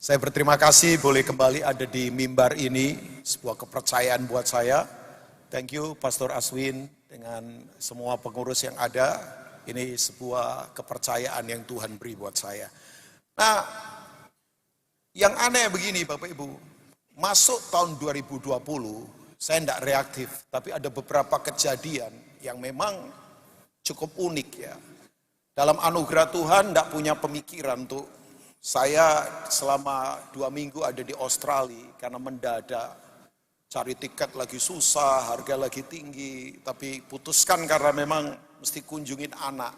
Saya berterima kasih boleh kembali ada di mimbar ini, sebuah kepercayaan buat saya. Thank you Pastor Aswin dengan semua pengurus yang ada. Ini sebuah kepercayaan yang Tuhan beri buat saya. Nah, yang aneh begini Bapak Ibu, masuk tahun 2020, saya tidak reaktif, tapi ada beberapa kejadian yang memang cukup unik ya. Dalam anugerah Tuhan tidak punya pemikiran untuk saya selama 2 minggu ada di Australia karena mendadak, cari tiket lagi susah, harga lagi tinggi, tapi putuskan karena memang mesti kunjungin anak.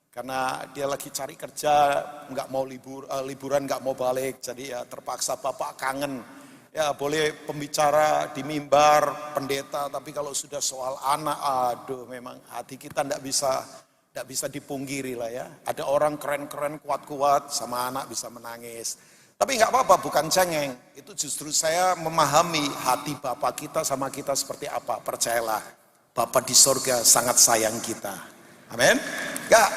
Karena dia lagi cari kerja, nggak mau liburan nggak mau balik, jadi ya terpaksa bapak kangen. Ya boleh pembicara di mimbar, pendeta, tapi kalau sudah soal anak, aduh memang hati kita nggak bisa dipungkiri lah ya. Ada orang keren-keren, kuat-kuat, sama anak bisa menangis. Tapi nggak apa-apa, bukan cengeng. Itu justru saya memahami hati Bapak kita sama kita seperti apa. Percayalah, Bapak di sorga sangat sayang kita. Amin. Nggak,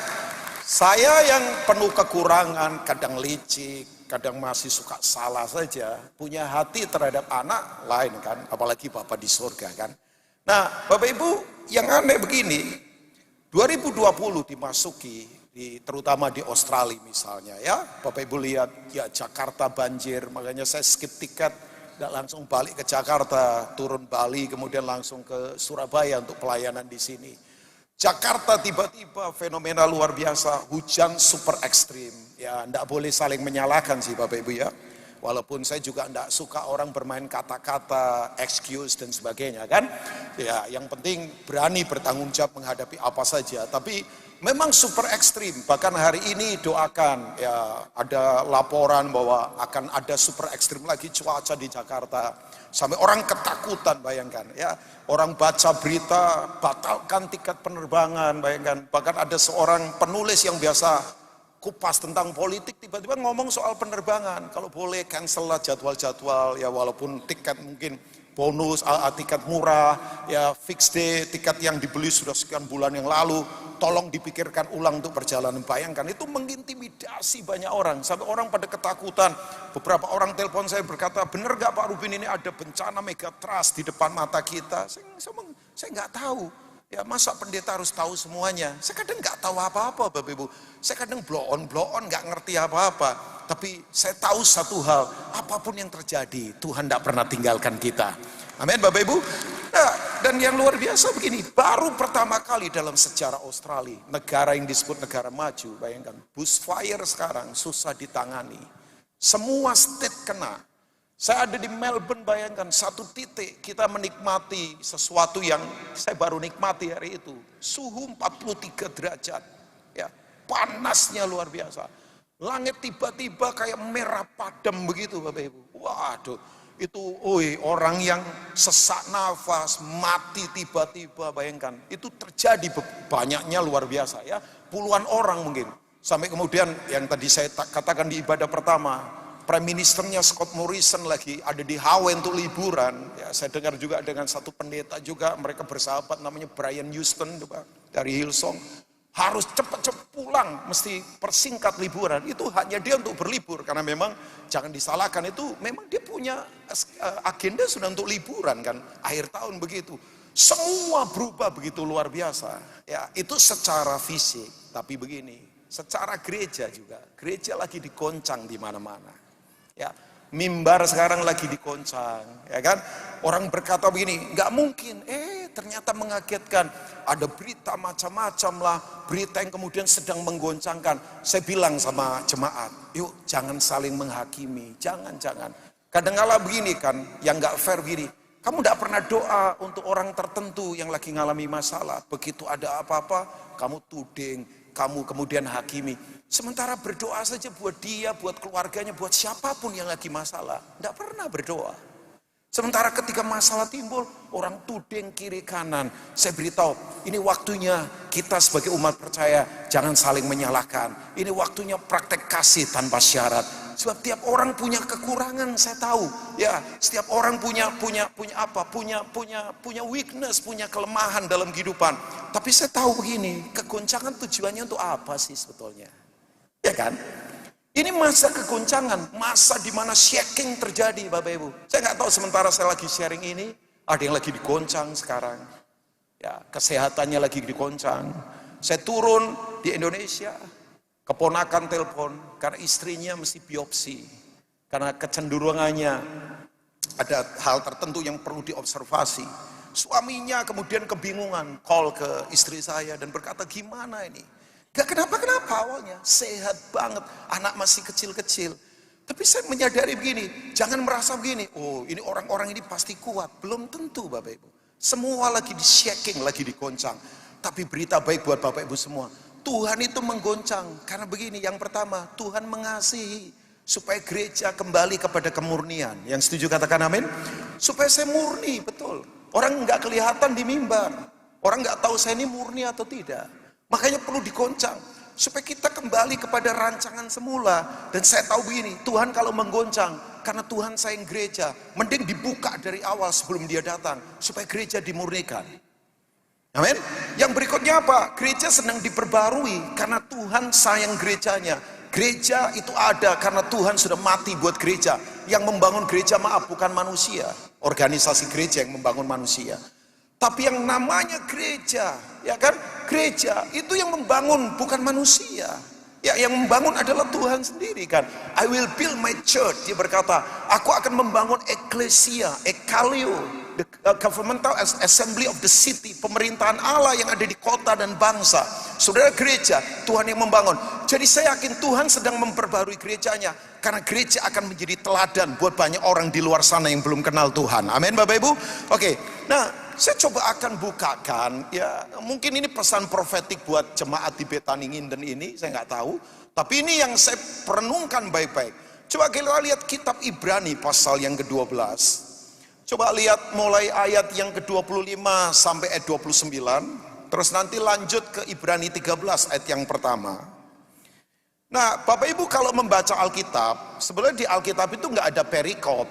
saya yang penuh kekurangan, kadang licik, kadang masih suka salah saja. Punya hati terhadap anak lain kan, apalagi Bapak di sorga kan. Nah, Bapak Ibu, yang aneh begini, 2020 dimasuki, terutama di Australia misalnya ya, Bapak Ibu lihat ya Jakarta banjir, makanya saya skip tiket, tidak langsung balik ke Jakarta, turun Bali, kemudian langsung ke Surabaya untuk pelayanan di sini. Jakarta tiba-tiba fenomena luar biasa, hujan super ekstrim, ya tidak boleh saling menyalahkan sih Bapak Ibu ya. Walaupun saya juga tidak suka orang bermain kata-kata, excuse dan sebagainya kan. Ya, yang penting berani bertanggung jawab menghadapi apa saja. Tapi memang super ekstrim. Bahkan hari ini doakan ya ada laporan bahwa akan ada super ekstrim lagi cuaca di Jakarta. Sampai orang ketakutan bayangkan ya. Orang baca berita batalkan tiket penerbangan bayangkan. Bahkan ada seorang penulis yang biasa kupas tentang politik tiba-tiba ngomong soal penerbangan, kalau boleh cancel lah jadwal-jadwal ya, walaupun tiket mungkin bonus, tiket murah ya, fix day, tiket yang dibeli sudah sekian bulan yang lalu, tolong dipikirkan ulang untuk perjalanan. Bayangkan itu mengintimidasi banyak orang sampai orang pada ketakutan. Beberapa orang telepon saya berkata, benar gak Pak Rubin ini ada bencana megatrust di depan mata kita? Saya nggak tahu. Ya masa pendeta harus tahu semuanya? Saya kadang nggak tahu apa-apa Bapak Ibu. Saya kadang blow on nggak ngerti apa-apa. Tapi saya tahu satu hal, apapun yang terjadi, Tuhan tidak pernah tinggalkan kita. Amin Bapak Ibu. Nah, dan yang luar biasa begini, baru pertama kali dalam sejarah Australia, negara yang disebut negara maju, bayangkan, bushfire sekarang susah ditangani. Semua state kena. Saya ada di Melbourne, bayangkan satu titik kita menikmati sesuatu yang saya baru nikmati hari itu. Suhu 43 derajat, ya, panasnya luar biasa. Langit tiba-tiba kayak merah padam begitu Bapak Ibu. Waduh, itu orang yang sesak nafas, mati tiba-tiba bayangkan. Itu terjadi banyaknya luar biasa ya, puluhan orang mungkin. Sampai kemudian yang tadi saya katakan di ibadah pertama, Prime Ministernya Scott Morrison lagi ada di Hawaii untuk liburan. Ya, saya dengar juga dengan satu pendeta juga, mereka bersahabat namanya Brian Houston juga, dari Hillsong. Harus cepat-cepat pulang, mesti persingkat liburan. Itu hanya dia untuk berlibur, karena memang jangan disalahkan itu memang dia punya agenda sudah untuk liburan kan, akhir tahun begitu. Semua berubah begitu luar biasa. Ya, itu secara fisik, tapi begini, secara gereja juga. Gereja lagi digoncang di mana-mana. Ya, mimbar sekarang lagi dikoncang, ya kan? Orang berkata begini, nggak mungkin. Ternyata mengagetkan. Ada berita macam-macam lah, berita yang kemudian sedang menggoncangkan. Saya bilang sama jemaat, yuk jangan saling menghakimi, jangan. Kadang-kala begini kan, yang nggak fair begini. Kamu nggak pernah doa untuk orang tertentu yang lagi ngalami masalah. Begitu ada apa-apa, kamu tuding, kamu kemudian hakimi. Sementara berdoa saja buat dia, buat keluarganya, buat siapapun yang lagi masalah. Tidak pernah berdoa. Sementara ketika masalah timbul, orang tuding kiri kanan. Saya beritahu, ini waktunya kita sebagai umat percaya jangan saling menyalahkan. Ini waktunya praktek kasih tanpa syarat. Sebab tiap orang punya kekurangan, saya tahu. Ya, setiap orang punya weakness, punya kelemahan dalam kehidupan. Tapi saya tahu begini, kegoncangan tujuannya untuk apa sih sebetulnya? Ya kan? Ini masa kegoncangan, masa di mana shaking terjadi, Bapak Ibu. Saya nggak tahu sementara saya lagi sharing ini, ada yang lagi digoncang sekarang. Ya, kesehatannya lagi digoncang. Saya turun di Indonesia, keponakan telepon karena istrinya mesti biopsi. Karena kecenderungannya ada hal tertentu yang perlu diobservasi. Suaminya kemudian kebingungan, call ke istri saya dan berkata, gimana ini? Gak kenapa-kenapa awalnya, sehat banget, anak masih kecil-kecil. Tapi saya menyadari begini, jangan merasa begini, oh ini orang-orang ini pasti kuat. Belum tentu Bapak Ibu. Semua lagi di shaking, lagi digoncang. Tapi berita baik buat Bapak Ibu semua. Tuhan itu menggoncang, karena begini, yang pertama, Tuhan mengasihi. Supaya gereja kembali kepada kemurnian. Yang setuju katakan amin. Supaya saya murni, betul. Orang nggak kelihatan di mimbar. Orang nggak tahu saya ini murni atau tidak. Makanya perlu digoncang supaya kita kembali kepada rancangan semula. Dan saya tahu begini, Tuhan kalau menggoncang, karena Tuhan sayang gereja, mending dibuka dari awal sebelum dia datang, supaya gereja dimurnikan. Amin. Yang berikutnya apa? Gereja sedang diperbarui karena Tuhan sayang gerejanya. Gereja itu ada karena Tuhan sudah mati buat gereja. Yang membangun gereja, maaf, bukan manusia. Organisasi gereja yang membangun manusia. Tapi yang namanya gereja, ya kan? Gereja itu yang membangun, bukan manusia. Ya, yang membangun adalah Tuhan sendiri kan. I will build my church. Dia berkata, aku akan membangun eklesia, ekalio, the governmental assembly of the city, pemerintahan Allah yang ada di kota dan bangsa. Saudara, gereja, Tuhan yang membangun. Jadi saya yakin Tuhan sedang memperbarui gerejanya, karena gereja akan menjadi teladan buat banyak orang di luar sana yang belum kenal Tuhan. Amin Bapak Ibu. Oke, nah saya coba akan bukakan, ya mungkin ini pesan profetik buat jemaat di Betani Nginden ini, saya nggak tahu. Tapi ini yang saya perenungkan baik-baik. Coba kita lihat kitab Ibrani pasal yang ke-12. Coba lihat mulai ayat yang ke-25 sampai ayat 29. Terus nanti lanjut ke Ibrani 13 ayat yang pertama. Nah Bapak Ibu kalau membaca Alkitab, sebenarnya di Alkitab itu nggak ada perikop.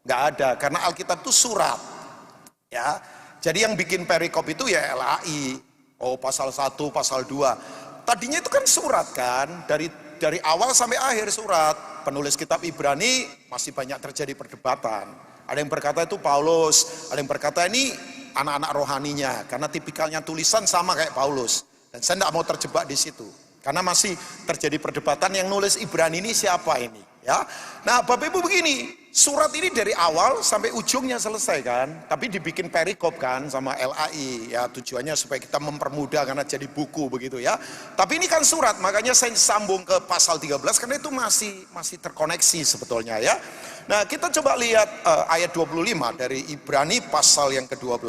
Nggak ada, karena Alkitab itu surat. Ya. Jadi yang bikin perikop itu ya LAI. Oh pasal 1, pasal 2. Tadinya itu kan surat kan. Dari awal sampai akhir surat. Penulis kitab Ibrani masih banyak terjadi perdebatan. Ada yang berkata itu Paulus. Ada yang berkata ini anak-anak rohaninya. Karena tipikalnya tulisan sama kayak Paulus. Dan saya tidak mau terjebak di situ. Karena masih terjadi perdebatan yang nulis Ibrani ini siapa ini. Ya, nah Bapak Ibu begini, surat ini dari awal sampai ujungnya selesai kan, tapi dibikin perikop kan sama LAI, ya tujuannya supaya kita mempermudah karena jadi buku begitu ya. Tapi ini kan surat, makanya saya sambung ke pasal 13 karena itu masih terkoneksi sebetulnya ya. Nah kita coba lihat ayat 25 dari Ibrani pasal yang ke-12.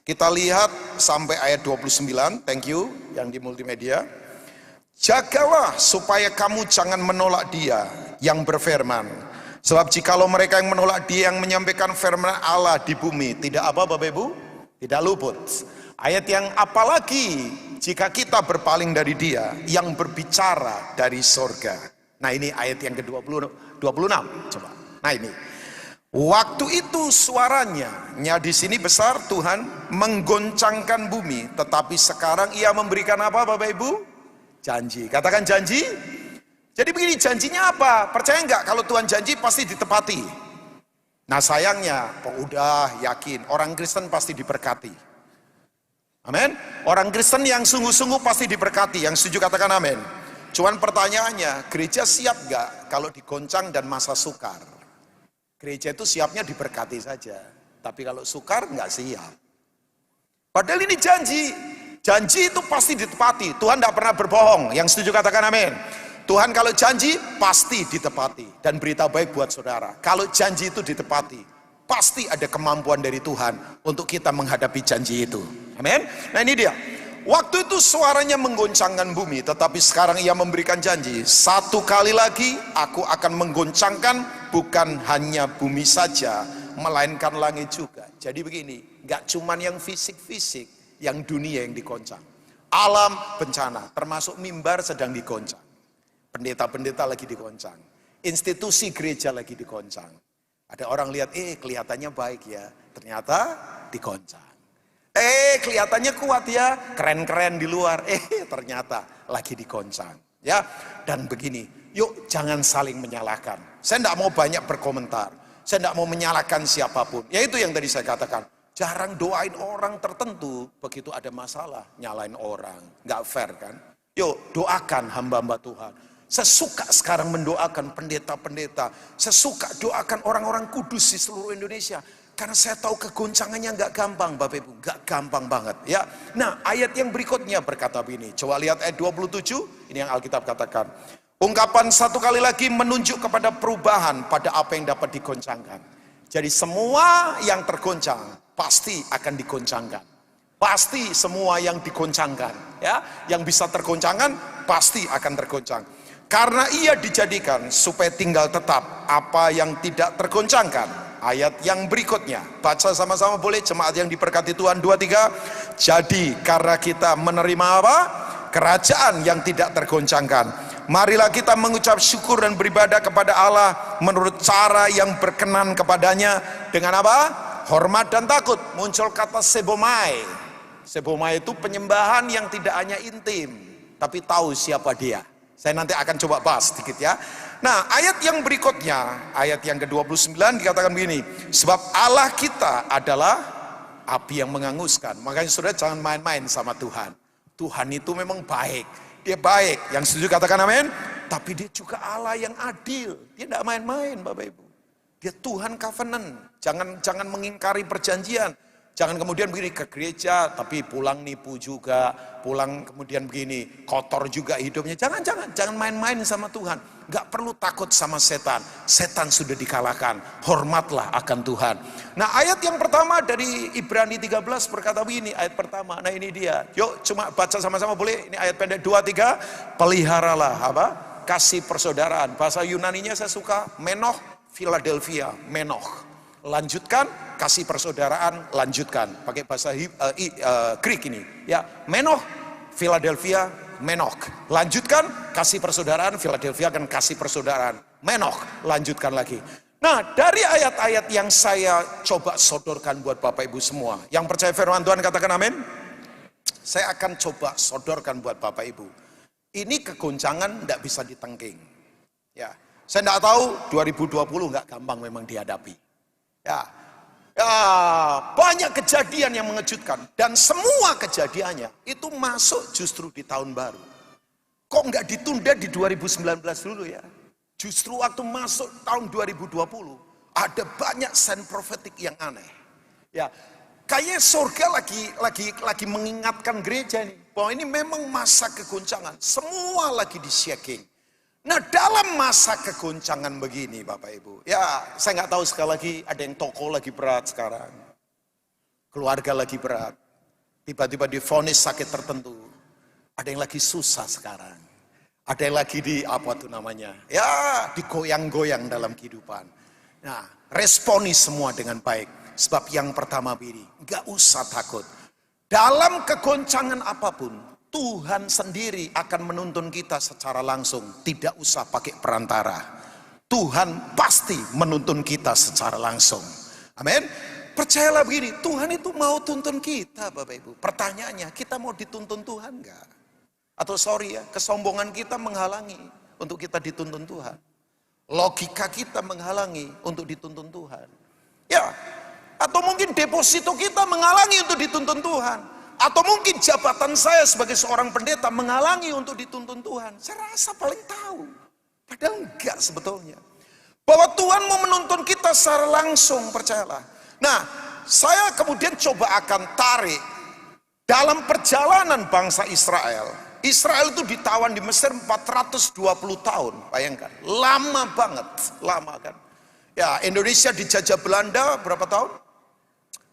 Kita lihat sampai ayat 29, thank you yang di multimedia. Jagalah supaya kamu jangan menolak Dia yang berfirman. Sebab jikalau mereka yang menolak Dia yang menyampaikan firman Allah di bumi, tidak apa Bapak Ibu? Tidak luput. Ayat yang apalagi jika kita berpaling dari Dia yang berbicara dari sorga. Nah ini ayat yang ke-26 coba. Nah ini. Waktu itu suaranya, di sini besar, Tuhan menggoncangkan bumi, tetapi sekarang Ia memberikan apa Bapak Ibu? Janji. Katakan janji. Jadi begini, janjinya apa? Percaya nggak kalau Tuhan janji pasti ditepati? Nah sayangnya, kok udah yakin orang Kristen pasti diberkati. Amin. Orang Kristen yang sungguh-sungguh pasti diberkati. Yang setuju katakan amin. Cuman pertanyaannya, gereja siap nggak kalau digoncang dan masa sukar? Gereja itu siapnya diberkati saja. Tapi kalau sukar nggak siap. Padahal ini janji. Janji itu pasti ditepati. Tuhan tidak pernah berbohong. Yang setuju katakan amin. Tuhan kalau janji pasti ditepati. Dan berita baik buat saudara, kalau janji itu ditepati, pasti ada kemampuan dari Tuhan untuk kita menghadapi janji itu. Amin. Nah ini dia. Waktu itu suaranya menggoncangkan bumi, tetapi sekarang Ia memberikan janji. Satu kali lagi aku akan menggoncangkan bukan hanya bumi saja, melainkan langit juga. Jadi begini, gak cuman yang fisik-fisik, yang dunia yang digoncang. Alam bencana, termasuk mimbar sedang digoncang. Pendeta-pendeta lagi digoncang. Institusi gereja lagi digoncang. Ada orang lihat, kelihatannya baik ya, ternyata digoncang. Kelihatannya kuat ya, keren-keren di luar, ternyata lagi digoncang. Ya, dan begini, Yuk jangan saling menyalahkan. Saya tidak mau banyak berkomentar. Saya tidak mau menyalahkan siapapun. Ya itu yang tadi saya katakan. Jarang doain orang tertentu, begitu ada masalah, nyalain orang. Nggak fair kan? Yuk doakan hamba-hamba Tuhan. Saya suka sekarang mendoakan pendeta-pendeta. Saya suka doakan orang-orang kudus di seluruh Indonesia. Karena saya tahu kegoncangannya nggak gampang Bapak Ibu. Nggak gampang banget ya. Nah ayat yang berikutnya berkata begini. Coba lihat ayat 27. Ini yang Alkitab katakan. Ungkapan satu kali lagi menunjuk kepada perubahan pada apa yang dapat digoncangkan. Jadi semua yang tergoncang pasti akan digoncangkan. Pasti semua yang digoncangkan ya, yang bisa tergoncangkan pasti akan tergoncang. Karena ia dijadikan supaya tinggal tetap apa yang tidak tergoncangkan. Ayat yang berikutnya, baca sama-sama boleh jemaat yang diberkati Tuhan 2-3. Jadi karena kita menerima apa? Kerajaan yang tidak tergoncangkan. Marilah kita mengucap syukur dan beribadah kepada Allah menurut cara yang berkenan kepadanya dengan apa? Hormat dan takut. Muncul kata sebomai. Sebomai itu penyembahan yang tidak hanya intim, tapi tahu siapa dia. Saya nanti akan coba bahas sedikit ya. Nah ayat yang berikutnya, ayat yang ke-29 dikatakan begini. Sebab Allah kita adalah api yang menghanguskan. Makanya saudara jangan main-main sama Tuhan. Tuhan itu memang baik. Dia baik, yang setuju katakan amin. Tapi dia juga Allah yang adil. Dia tidak main-main Bapak Ibu. Dia Tuhan covenant. Jangan mengingkari perjanjian. Jangan kemudian begini ke gereja tapi pulang nipu juga, pulang kemudian begini kotor juga hidupnya. Jangan main-main sama Tuhan. Gak perlu takut sama setan. Setan sudah dikalahkan. Hormatlah akan Tuhan. Nah ayat yang pertama dari Ibrani 13 berkata begini, ayat pertama. Nah ini dia. Yuk cuma baca sama-sama boleh. Ini ayat pendek 2-3. Peliharalah apa? Kasih persaudaraan. Bahasa Yunaninya saya suka. Menoch, Philadelphia. Menoch. Lanjutkan, kasih persaudaraan, lanjutkan. Pakai bahasa Greek ini. Ya, Menoch, Philadelphia, Menoch. Lanjutkan, kasih persaudaraan, Philadelphia kan kasih persaudaraan. Menoch, lanjutkan lagi. Nah, dari ayat-ayat yang saya coba sodorkan buat Bapak Ibu semua. Yang percaya firman Tuhan katakan amin. Saya akan coba sodorkan buat Bapak Ibu. Ini kegoncangan tidak bisa ditengking. Ya, saya tidak tahu 2020 nggak gampang memang dihadapi. Ya, banyak kejadian yang mengejutkan dan semua kejadiannya itu masuk justru di tahun baru. Kok nggak ditunda di 2019 dulu ya? Justru waktu masuk tahun 2020 ada banyak sign prophetic yang aneh. Ya, kayaknya surga lagi mengingatkan gereja ini bahwa ini memang masa kegoncangan. Semua lagi di shaking. Nah dalam masa kegoncangan begini Bapak Ibu, ya saya nggak tahu sekali lagi ada yang toko lagi berat sekarang, keluarga lagi berat, tiba-tiba divonis sakit tertentu, ada yang lagi susah sekarang, ada yang lagi di apa tuh namanya, ya digoyang-goyang dalam kehidupan. Nah responi semua dengan baik, sebab yang pertama begini, nggak usah takut, dalam kegoncangan apapun. Tuhan sendiri akan menuntun kita secara langsung, tidak usah pakai perantara. Tuhan pasti menuntun kita secara langsung. Amin. Percayalah begini, Tuhan itu mau tuntun kita Bapak Ibu. Pertanyaannya, kita mau dituntun Tuhan enggak? Atau sorry ya, kesombongan kita menghalangi untuk kita dituntun Tuhan. Logika kita menghalangi untuk dituntun Tuhan. Ya, atau mungkin deposito kita menghalangi untuk dituntun Tuhan. Atau mungkin jabatan saya sebagai seorang pendeta menghalangi untuk dituntun Tuhan. Saya rasa paling tahu. Padahal enggak sebetulnya. Bahwa Tuhan mau menuntun kita secara langsung, percayalah. Nah, saya kemudian coba akan tarik dalam perjalanan bangsa Israel. Israel itu ditawan di Mesir 420 tahun, bayangkan. Lama banget, lama kan. Ya, Indonesia dijajah Belanda berapa tahun?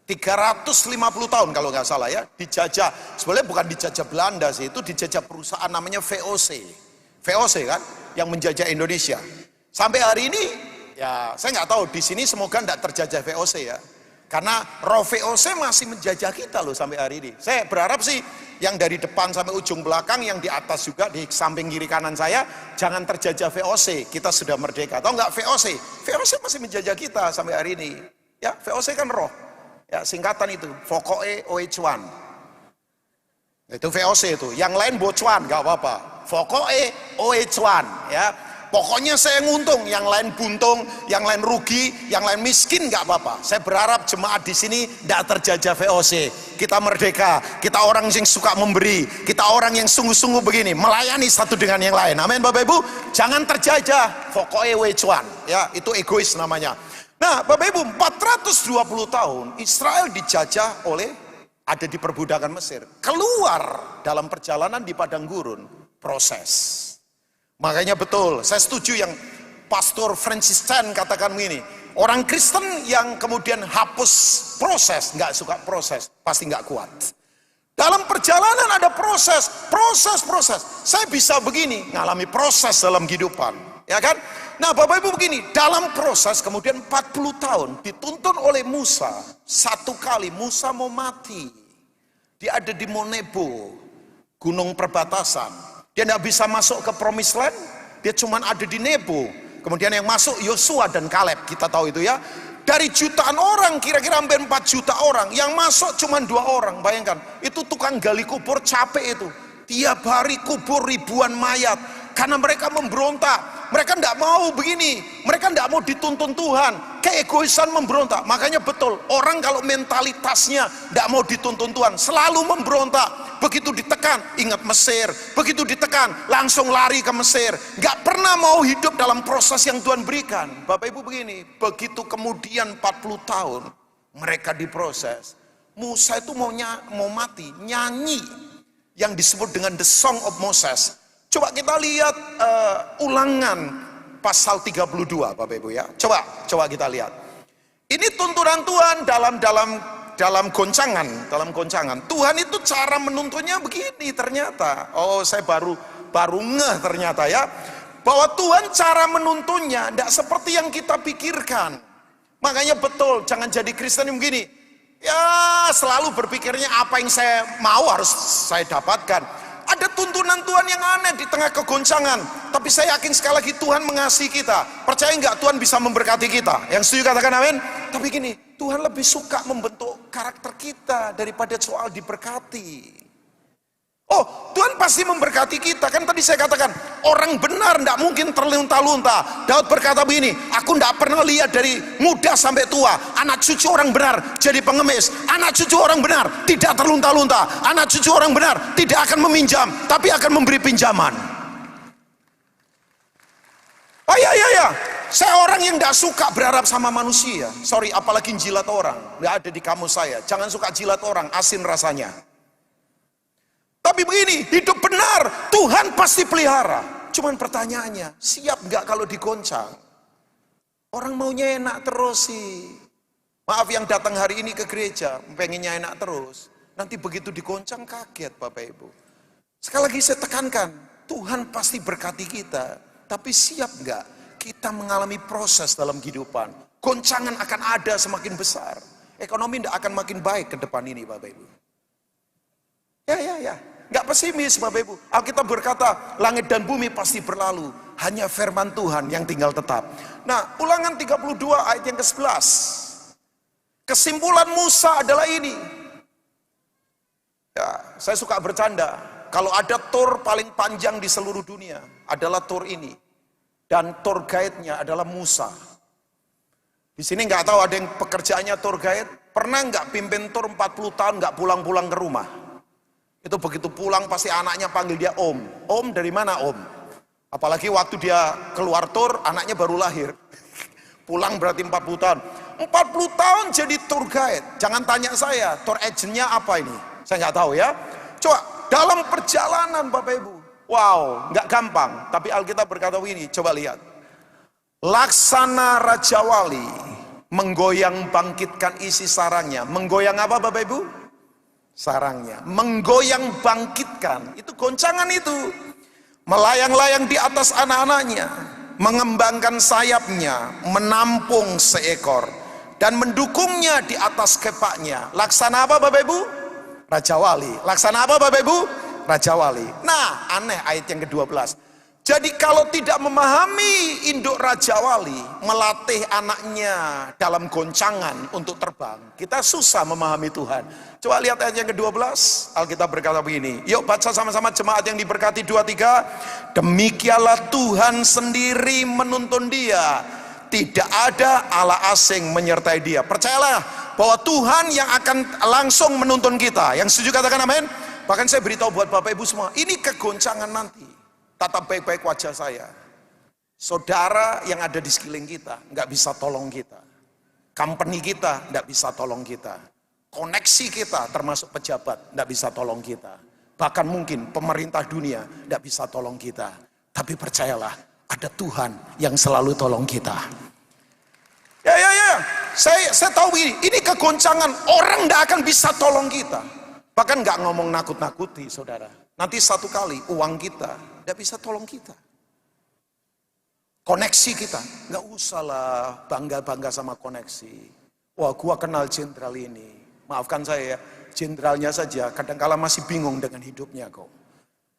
350 tahun kalau nggak salah ya, dijajah. Sebenarnya bukan dijajah Belanda sih, itu dijajah perusahaan namanya VOC. VOC kan, yang menjajah Indonesia. Sampai hari ini, ya saya nggak tahu di sini semoga nggak terjajah VOC ya. Karena roh VOC masih menjajah kita loh sampai hari ini. Saya berharap sih yang dari depan sampai ujung belakang, yang di atas juga di samping kiri kanan saya, jangan terjajah VOC. Kita sudah merdeka. Tahu nggak VOC? VOC masih menjajah kita sampai hari ini. Ya, VOC kan roh. Ya, singkatan itu, Fokoe Oechuan. Itu VOC itu. Yang lain Bocuan, gak apa-apa. Fokoe Oechuan. Ya, Pokoknya saya nguntung, yang lain buntung, yang lain rugi, yang lain miskin nggak apa-apa. Saya berharap jemaat di sini tidak terjajah VOC. Kita merdeka, kita orang yang suka memberi, kita orang yang sungguh-sungguh begini, melayani satu dengan yang lain. Amin Bapak Ibu. Jangan terjajah, pokoknya wecuan. Ya, itu egois namanya. Nah Bapak Ibu, 420 tahun Israel dijajah ada di perbudakan Mesir. Keluar dalam perjalanan di padang gurun, proses. Makanya betul, saya setuju yang Pastor Francis Chan katakan begini, orang Kristen yang kemudian hapus proses, nggak suka proses, pasti nggak kuat. Dalam perjalanan ada proses. Saya bisa begini, ngalami proses dalam kehidupan, ya kan? Nah Bapak Ibu begini, dalam proses kemudian 40 tahun dituntun oleh Musa. Satu kali Musa mau mati, dia ada di Monebo, gunung perbatasan. Dia tidak bisa masuk ke Promised Land, dia cuma ada di Nebo. Kemudian yang masuk Yosua dan Kaleb, kita tahu itu ya. Dari jutaan orang, kira-kira hampir 4 juta orang, yang masuk cuma 2 orang. Bayangkan, itu tukang gali kubur capek itu. Tiap hari kubur ribuan mayat, karena mereka memberontak. Mereka tidak mau begini, mereka tidak mau dituntun Tuhan, keegoisan memberontak. Makanya betul, orang kalau mentalitasnya tidak mau dituntun Tuhan, selalu memberontak. Begitu ditekan, ingat Mesir. Begitu ditekan, langsung lari ke Mesir. Gak pernah mau hidup dalam proses yang Tuhan berikan. Bapak Ibu begini, begitu kemudian 40 tahun mereka diproses, Musa itu mau mati, nyanyi yang disebut dengan The Song of Moses. Coba kita lihat Ulangan pasal 32 Bapak Ibu ya. Coba kita lihat. Ini tuntunan Tuhan dalam goncangan. Tuhan itu cara menuntunnya begini ternyata. Oh, saya baru ngeh ternyata ya. Bahwa Tuhan cara menuntunnya tidak seperti yang kita pikirkan. Makanya betul, jangan jadi Kristen yang begini. Ya, selalu berpikirnya apa yang saya mau harus saya dapatkan. Ada tuntunan Tuhan yang aneh di tengah kegoncangan. Tapi saya yakin sekali lagi Tuhan mengasihi kita. Percaya nggak Tuhan bisa memberkati kita? Yang setuju katakan amin. Tapi gini, Tuhan lebih suka membentuk karakter kita daripada soal diberkati. Oh, Tuhan pasti memberkati kita. Kan tadi saya katakan, orang benar tidak mungkin terlunta-lunta. Daud berkata begini, aku tidak pernah lihat dari muda sampai tua anak cucu orang benar jadi pengemis. Anak cucu orang benar tidak terlunta-lunta. Anak cucu orang benar tidak akan meminjam, tapi akan memberi pinjaman. Oh ya. Saya orang yang tidak suka berharap sama manusia. Sorry, apalagi jilat orang. Tidak ada di kamus saya. Jangan suka jilat orang, asin rasanya. Tapi begini, hidup benar, Tuhan pasti pelihara. Cuman pertanyaannya, siap nggak kalau digoncang? Orang maunya enak terus sih. Maaf yang datang hari ini ke gereja, pengennya enak terus. Nanti begitu digoncang kaget Bapak Ibu. Sekali lagi saya tekankan, Tuhan pasti berkati kita. Tapi siap nggak kita mengalami proses dalam kehidupan? Goncangan akan ada semakin besar. Ekonomi tidak akan makin baik ke depan ini Bapak Ibu. Ya. Nggak pesimis Bapak Ibu. Alkitab berkata, langit dan bumi pasti berlalu. Hanya firman Tuhan yang tinggal tetap. Nah, Ulangan 32 ayat yang ke-11. Kesimpulan Musa adalah ini. Ya, saya suka bercanda. Kalau ada tour paling panjang di seluruh dunia, adalah tour ini. Dan tour guide-nya adalah Musa. Di sini nggak tahu ada yang pekerjaannya tour guide. Pernah nggak pimpin tour 40 tahun nggak pulang-pulang ke rumah? Itu begitu pulang pasti anaknya panggil dia Om. Om dari mana Om? Apalagi waktu dia keluar tour, anaknya baru lahir. Pulang berarti 40 tahun. 40 tahun jadi tour guide. Jangan tanya saya, tour agentnya apa ini? Saya nggak tahu ya. Coba, dalam perjalanan Bapak Ibu. Wow, nggak gampang. Tapi Alkitab berkata begini, coba lihat. Laksana Raja Wali menggoyang bangkitkan isi sarangnya. Menggoyang apa Bapak Ibu? Sarangnya, menggoyang bangkitkan, itu goncangan itu. Melayang-layang di atas anak-anaknya, mengembangkan sayapnya, menampung seekor, dan mendukungnya di atas kepaknya. Laksana apa Bapak Ibu? Raja Wali. Laksana apa Bapak Ibu? Raja Wali. Nah, aneh ayat yang ke-12. Jadi kalau tidak memahami induk Raja Wali, melatih anaknya dalam goncangan untuk terbang, kita susah memahami Tuhan. Coba lihat ayat yang ke-12, Alkitab berkata begini. Yuk baca sama-sama jemaat yang diberkati 2-3. Demikianlah Tuhan sendiri menuntun dia. Tidak ada Allah asing menyertai dia. Percayalah bahwa Tuhan yang akan langsung menuntun kita. Yang setuju katakan amin. Bahkan saya beritahu buat Bapak Ibu semua, ini kegoncangan nanti. Tatap baik-baik wajah saya. Saudara yang ada di sekeliling kita nggak bisa tolong kita. Company kita nggak bisa tolong kita. Koneksi kita termasuk pejabat nggak bisa tolong kita. Bahkan mungkin pemerintah dunia nggak bisa tolong kita. Tapi percayalah, ada Tuhan yang selalu tolong kita. Ya. Saya tahu ini kegoncangan. Orang nggak akan bisa tolong kita. Bahkan nggak ngomong nakut-nakuti, saudara. Nanti satu kali uang kita tidak bisa tolong kita. Koneksi kita, nggak usahlah bangga-bangga sama koneksi. Wah, gua kenal jenderal ini. Maafkan saya ya, jenderalnya saja kadang-kala masih bingung dengan hidupnya kok.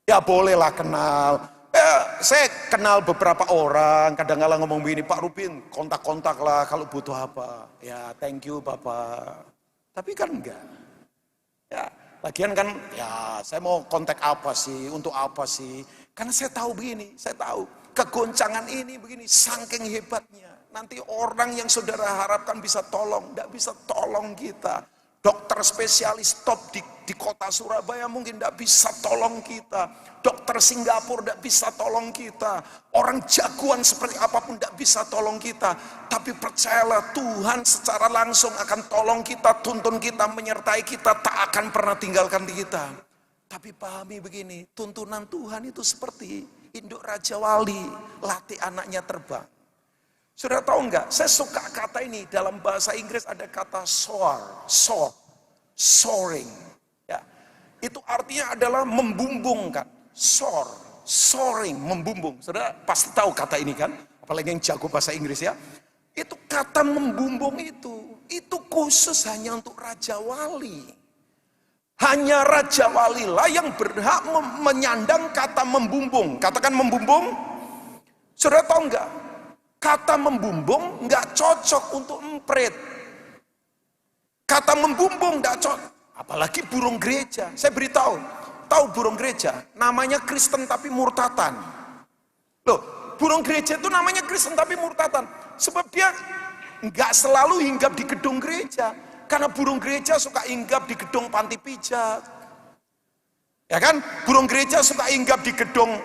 Ya bolehlah kenal. Saya kenal beberapa orang, kadang-kala ngomong begini, Pak Rubin, kontak-kontak lah kalau butuh apa. Ya, thank you Bapak. Tapi kan enggak. Ya, lagian kan, ya saya mau kontak apa sih, untuk apa sih? Karena saya tahu begini, saya tahu kegoncangan ini begini, saking hebatnya. Nanti orang yang saudara harapkan bisa tolong, tidak bisa tolong kita. Dokter spesialis top di kota Surabaya mungkin tidak bisa tolong kita. Dokter Singapura tidak bisa tolong kita. Orang jagoan seperti apapun tidak bisa tolong kita. Tapi percayalah, Tuhan secara langsung akan tolong kita, tuntun kita, menyertai kita, tak akan pernah tinggalkan kita. Tapi pahami begini, tuntunan Tuhan itu seperti induk Raja Wali, latih anaknya terbang. Sudah tahu enggak? Saya suka kata ini, dalam bahasa Inggris ada kata soaring. Ya, itu artinya adalah membumbungkan, soaring, membumbung. Saudara pasti tahu kata ini kan? Apalagi yang jago bahasa Inggris ya. Itu kata membumbung itu khusus hanya untuk Raja Wali. Hanya Raja Wali lah yang berhak menyandang kata membumbung. Katakan membumbung. Sudah tahu enggak? Kata membumbung enggak cocok untuk emprit. Kata membumbung enggak cocok. Apalagi burung gereja. Saya beritahu. Tahu burung gereja? Namanya Kristen tapi murtatan. Loh, burung gereja itu namanya Kristen tapi murtatan. Sebab dia enggak selalu hinggap di gedung gereja. Karena burung gereja suka hinggap di gedung panti pijat. Ya kan? Burung gereja suka hinggap di gedung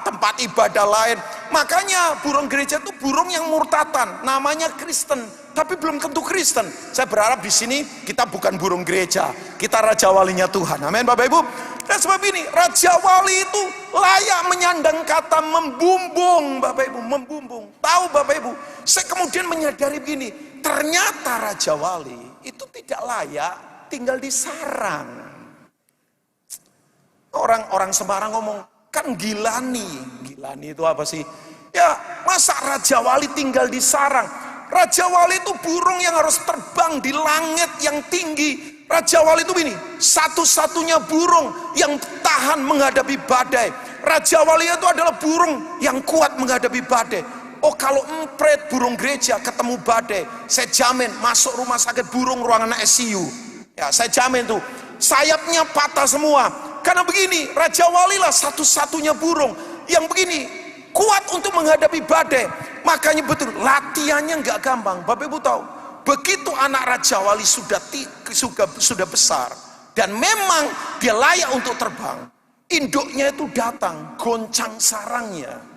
tempat ibadah lain. Makanya burung gereja itu burung yang murtatan, namanya Kristen, tapi belum tentu Kristen. Saya berharap di sini kita bukan burung gereja, kita Raja Walinya Tuhan. Amin Bapak Ibu. Dan sebab ini Raja Wali itu layak menyandang kata membumbung, Bapak Ibu, membumbung. Tahu Bapak Ibu, saya kemudian menyadari begini, ternyata Raja Wali itu tidak layak tinggal di sarang. Orang Semarang ngomong, kan Gilani itu apa sih? Ya, masa Raja Wali tinggal di sarang? Raja Wali itu burung yang harus terbang di langit yang tinggi. Raja Wali itu ini, satu-satunya burung yang tahan menghadapi badai. Raja Wali itu adalah burung yang kuat menghadapi badai. Oh, kalau empret burung gereja ketemu badai, saya jamin masuk rumah sakit burung ruangan ICU. Ya, saya jamin tuh, sayapnya patah semua. Karena begini, Raja Wali lah satu-satunya burung yang begini, kuat untuk menghadapi badai. Makanya betul, latihannya nggak gampang. Bapak Ibu tahu, begitu anak Raja Wali sudah besar dan memang dia layak untuk terbang, induknya itu datang, goncang sarangnya.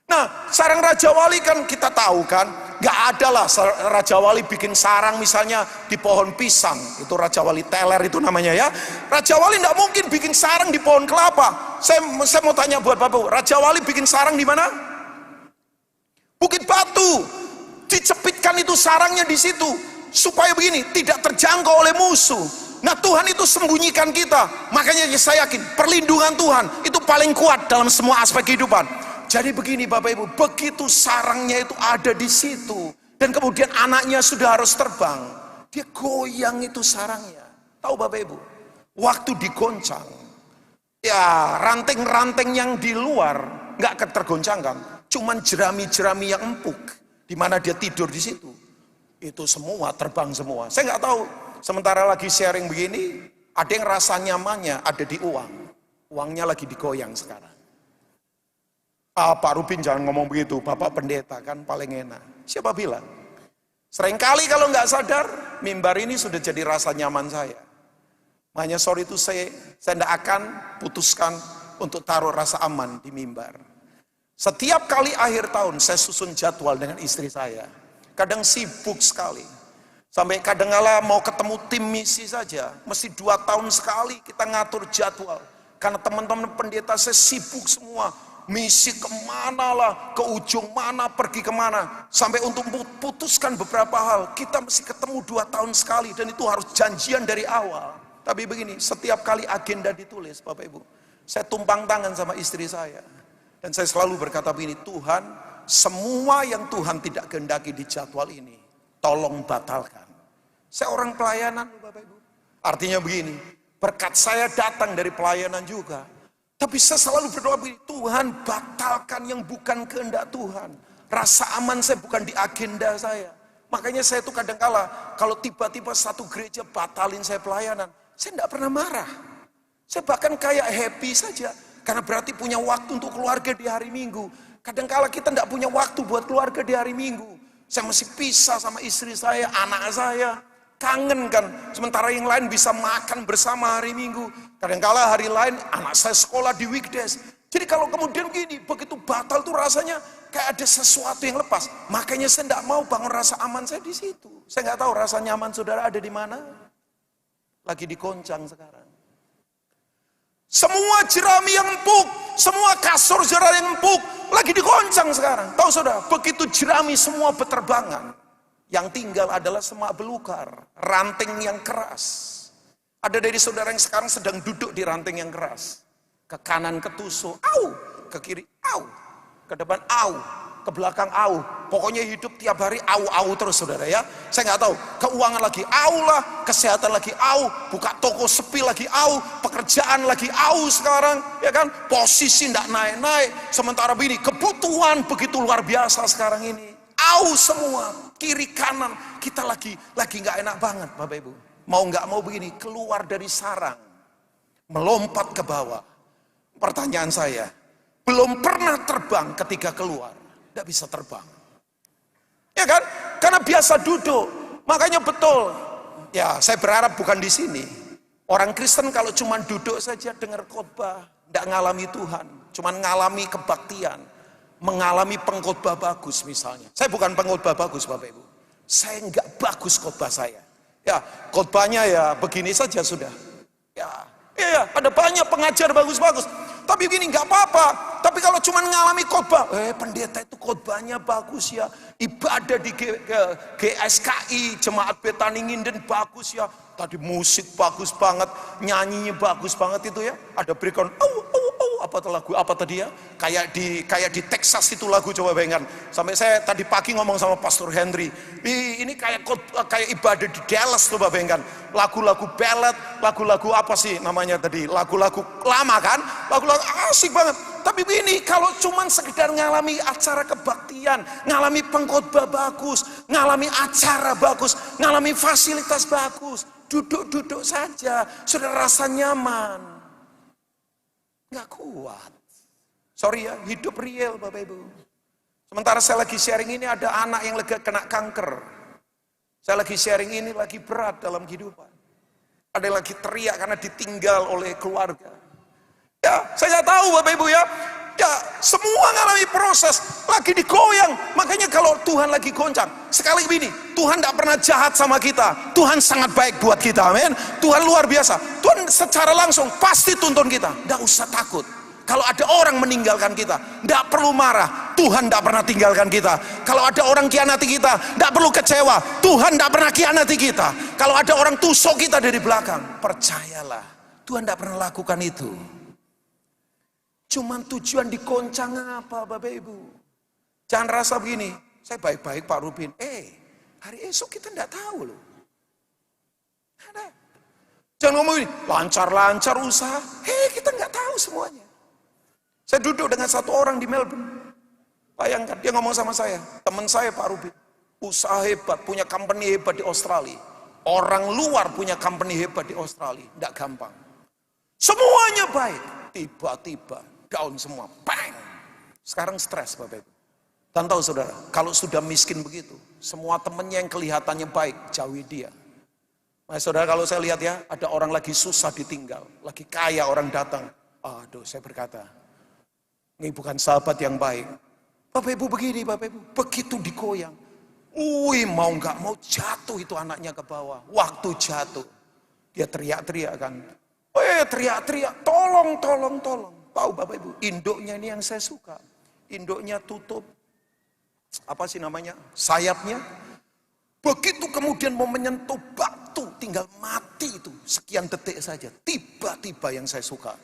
Nah, sarang Raja Wali kan kita tahu kan, nggak ada lah Raja Wali bikin sarang misalnya di pohon pisang, itu Raja Wali teler itu namanya ya. Raja Wali nggak mungkin bikin sarang di pohon kelapa. Saya mau tanya buat Bapak, Raja Wali bikin sarang di mana? Bukit Batu. Dicepitkan itu sarangnya di situ supaya begini, tidak terjangkau oleh musuh. Nah, Tuhan itu sembunyikan kita. Makanya saya yakin perlindungan Tuhan itu paling kuat dalam semua aspek kehidupan. Jadi begini Bapak Ibu, begitu sarangnya itu ada di situ dan kemudian anaknya sudah harus terbang, dia goyang itu sarangnya. Tahu Bapak Ibu, waktu digoncang Ya, ranting-ranting yang di luar nggak tergoncangkan, cuman jerami-jerami yang empuk, di mana dia tidur di situ, itu semua terbang semua. Saya nggak tahu. Sementara lagi sharing begini, ada yang rasa nyamannya ada di uang, uangnya lagi digoyang sekarang. Pak Rubin jangan ngomong begitu, Bapak pendeta kan paling enak. Siapa bilang? Seringkali kalau nggak sadar, mimbar ini sudah jadi rasa nyaman saya. Makanya sorry itu saya tidak akan putuskan untuk taruh rasa aman di mimbar. Setiap kali akhir tahun saya susun jadwal dengan istri saya. Kadang sibuk sekali. Sampai kadang-kala mau ketemu tim misi saja, mesti 2 tahun sekali kita ngatur jadwal. Karena teman-teman pendeta saya sibuk semua. Misi kemana lah, ke ujung mana, pergi kemana. Sampai untuk putuskan beberapa hal, kita mesti ketemu 2 tahun sekali. Dan itu harus janjian dari awal. Tapi begini, setiap kali agenda ditulis, Bapak Ibu, saya tumpang tangan sama istri saya. Dan saya selalu berkata begini, Tuhan, semua yang Tuhan tidak kehendaki di jadwal ini, tolong batalkan. Saya orang pelayanan, Bapak Ibu. Artinya begini, berkat saya datang dari pelayanan juga. Tapi saya selalu berdoa begini, Tuhan batalkan yang bukan kehendak Tuhan. Rasa aman saya bukan di agenda saya. Makanya saya tuh kadang-kala, kalau tiba-tiba satu gereja batalin saya pelayanan, saya tidak pernah marah. Saya bahkan kayak happy saja. Karena berarti punya waktu untuk keluarga di hari Minggu. Kadang-kala kita tidak punya waktu buat keluarga di hari Minggu. Saya mesti pisah sama istri saya, anak saya. Kangen kan. Sementara yang lain bisa makan bersama hari Minggu. Kadang-kala hari lain anak saya sekolah di weekdays. Jadi kalau kemudian begini, begitu batal tuh rasanya kayak ada sesuatu yang lepas. Makanya saya tidak mau bangun rasa aman saya di situ. Saya nggak tahu rasa nyaman saudara ada di mana. Lagi dikoncang sekarang. Semua jerami yang empuk, semua kasur saudara yang empuk, lagi dikoncang sekarang. Tahu saudara, begitu jerami semua berterbangan, yang tinggal adalah semak belukar, ranting yang keras. Ada dari saudara yang sekarang sedang duduk di ranting yang keras. Ke kanan ketusuk, au, ke kiri, au, ke depan, au, ke belakang, au. Pokoknya hidup tiap hari au terus saudara ya. Saya nggak tahu, keuangan lagi au lah, kesehatan lagi au, buka toko sepi lagi au, pekerjaan lagi au sekarang, ya kan? Posisi nggak naik-naik, sementara begini kebutuhan begitu luar biasa sekarang ini. Au semua, kiri kanan, kita lagi nggak enak banget Bapak Ibu. Mau nggak mau begini, keluar dari sarang, melompat ke bawah. Pertanyaan saya, belum pernah terbang ketika keluar, nggak bisa terbang. Ya kan? Karena biasa duduk. Makanya betul. Ya, saya berharap bukan di sini. Orang Kristen kalau cuma duduk saja dengar khotbah, tidak ngalami Tuhan, cuma ngalami kebaktian, mengalami pengkhotbah bagus misalnya. Saya bukan pengkhotbah bagus Bapak Ibu. Saya nggak bagus khotbah saya. Ya, khotbahnya ya begini saja sudah. Ya, ada banyak pengajar bagus-bagus. Tapi begini nggak apa-apa. Tapi kalau cuma ngalami khotbah, pendeta itu khotbahnya bagus ya. Ibadah di GSKI, Jemaat Betani Nginden bagus ya. Tadi musik bagus banget, nyanyinya bagus banget itu ya. Ada breakdown, apa tadi ya? Kayak di Texas itu lagu, coba bayangkan. Sampai saya tadi pagi ngomong sama Pastor Henry, ini kayak ibadah di Dallas, coba bayangkan. Lagu-lagu ballad, lagu-lagu apa sih namanya tadi? Lagu-lagu lama kan? Lagu-lagu asik banget. Tapi begini, kalau cuman sekedar ngalami acara kebaktian, ngalami pengkhotbah bagus, ngalami acara bagus, ngalami fasilitas bagus, duduk-duduk saja, sudah rasa nyaman. Nggak kuat. Sorry ya, hidup real Bapak Ibu. Sementara saya lagi sharing ini ada anak yang kena kanker. Saya lagi sharing ini lagi berat dalam kehidupan. Ada yang lagi teriak karena ditinggal oleh keluarga. Ya, saya nggak tahu Bapak Ibu ya. Ya, semua ngalami proses, lagi digoyang. Makanya kalau Tuhan lagi goncang, sekali ini Tuhan tidak pernah jahat sama kita. Tuhan sangat baik buat kita, amin. Tuhan luar biasa. Tuhan secara langsung pasti tuntun kita. Tidak usah takut. Kalau ada orang meninggalkan kita, tidak perlu marah. Tuhan tidak pernah tinggalkan kita. Kalau ada orang kianati kita, tidak perlu kecewa. Tuhan tidak pernah kianati kita. Kalau ada orang tusuk kita dari belakang, percayalah, Tuhan tidak pernah lakukan itu. Cuman tujuan dikoncang apa Bapak Ibu? Jangan rasa begini, saya baik-baik Pak Rubin. Hari esok kita tidak tahu loh. Ada. Jangan ngomong ini, lancar-lancar usaha. Kita nggak tahu tahu semuanya. Saya duduk dengan satu orang di Melbourne. Bayangkan, dia ngomong sama saya, teman saya Pak Ruby, usaha hebat, punya company hebat di Australia. Orang luar punya company hebat di Australia, tidak gampang. Semuanya baik, tiba-tiba down semua, bang. Sekarang stres Bapak Ibu. Dan tahu saudara, kalau sudah miskin begitu, semua temannya yang kelihatannya baik, jauhi dia. Nah, saudara, kalau saya lihat ya, ada orang lagi susah ditinggal, lagi kaya orang datang. Aduh, saya berkata, ini bukan sahabat yang baik. Bapak Ibu begini, Bapak Ibu, begitu digoyang. Mau nggak mau jatuh itu anaknya ke bawah. Waktu jatuh, dia teriak-teriak kan. Teriak-teriak, tolong, tolong, tolong. Tahu Bapak Ibu, induknya ini yang saya suka. Induknya tutup, apa sih namanya, sayapnya. Begitu kemudian mau menyentuh batu, tinggal mati itu. Sekian detik saja, tiba-tiba yang saya suka.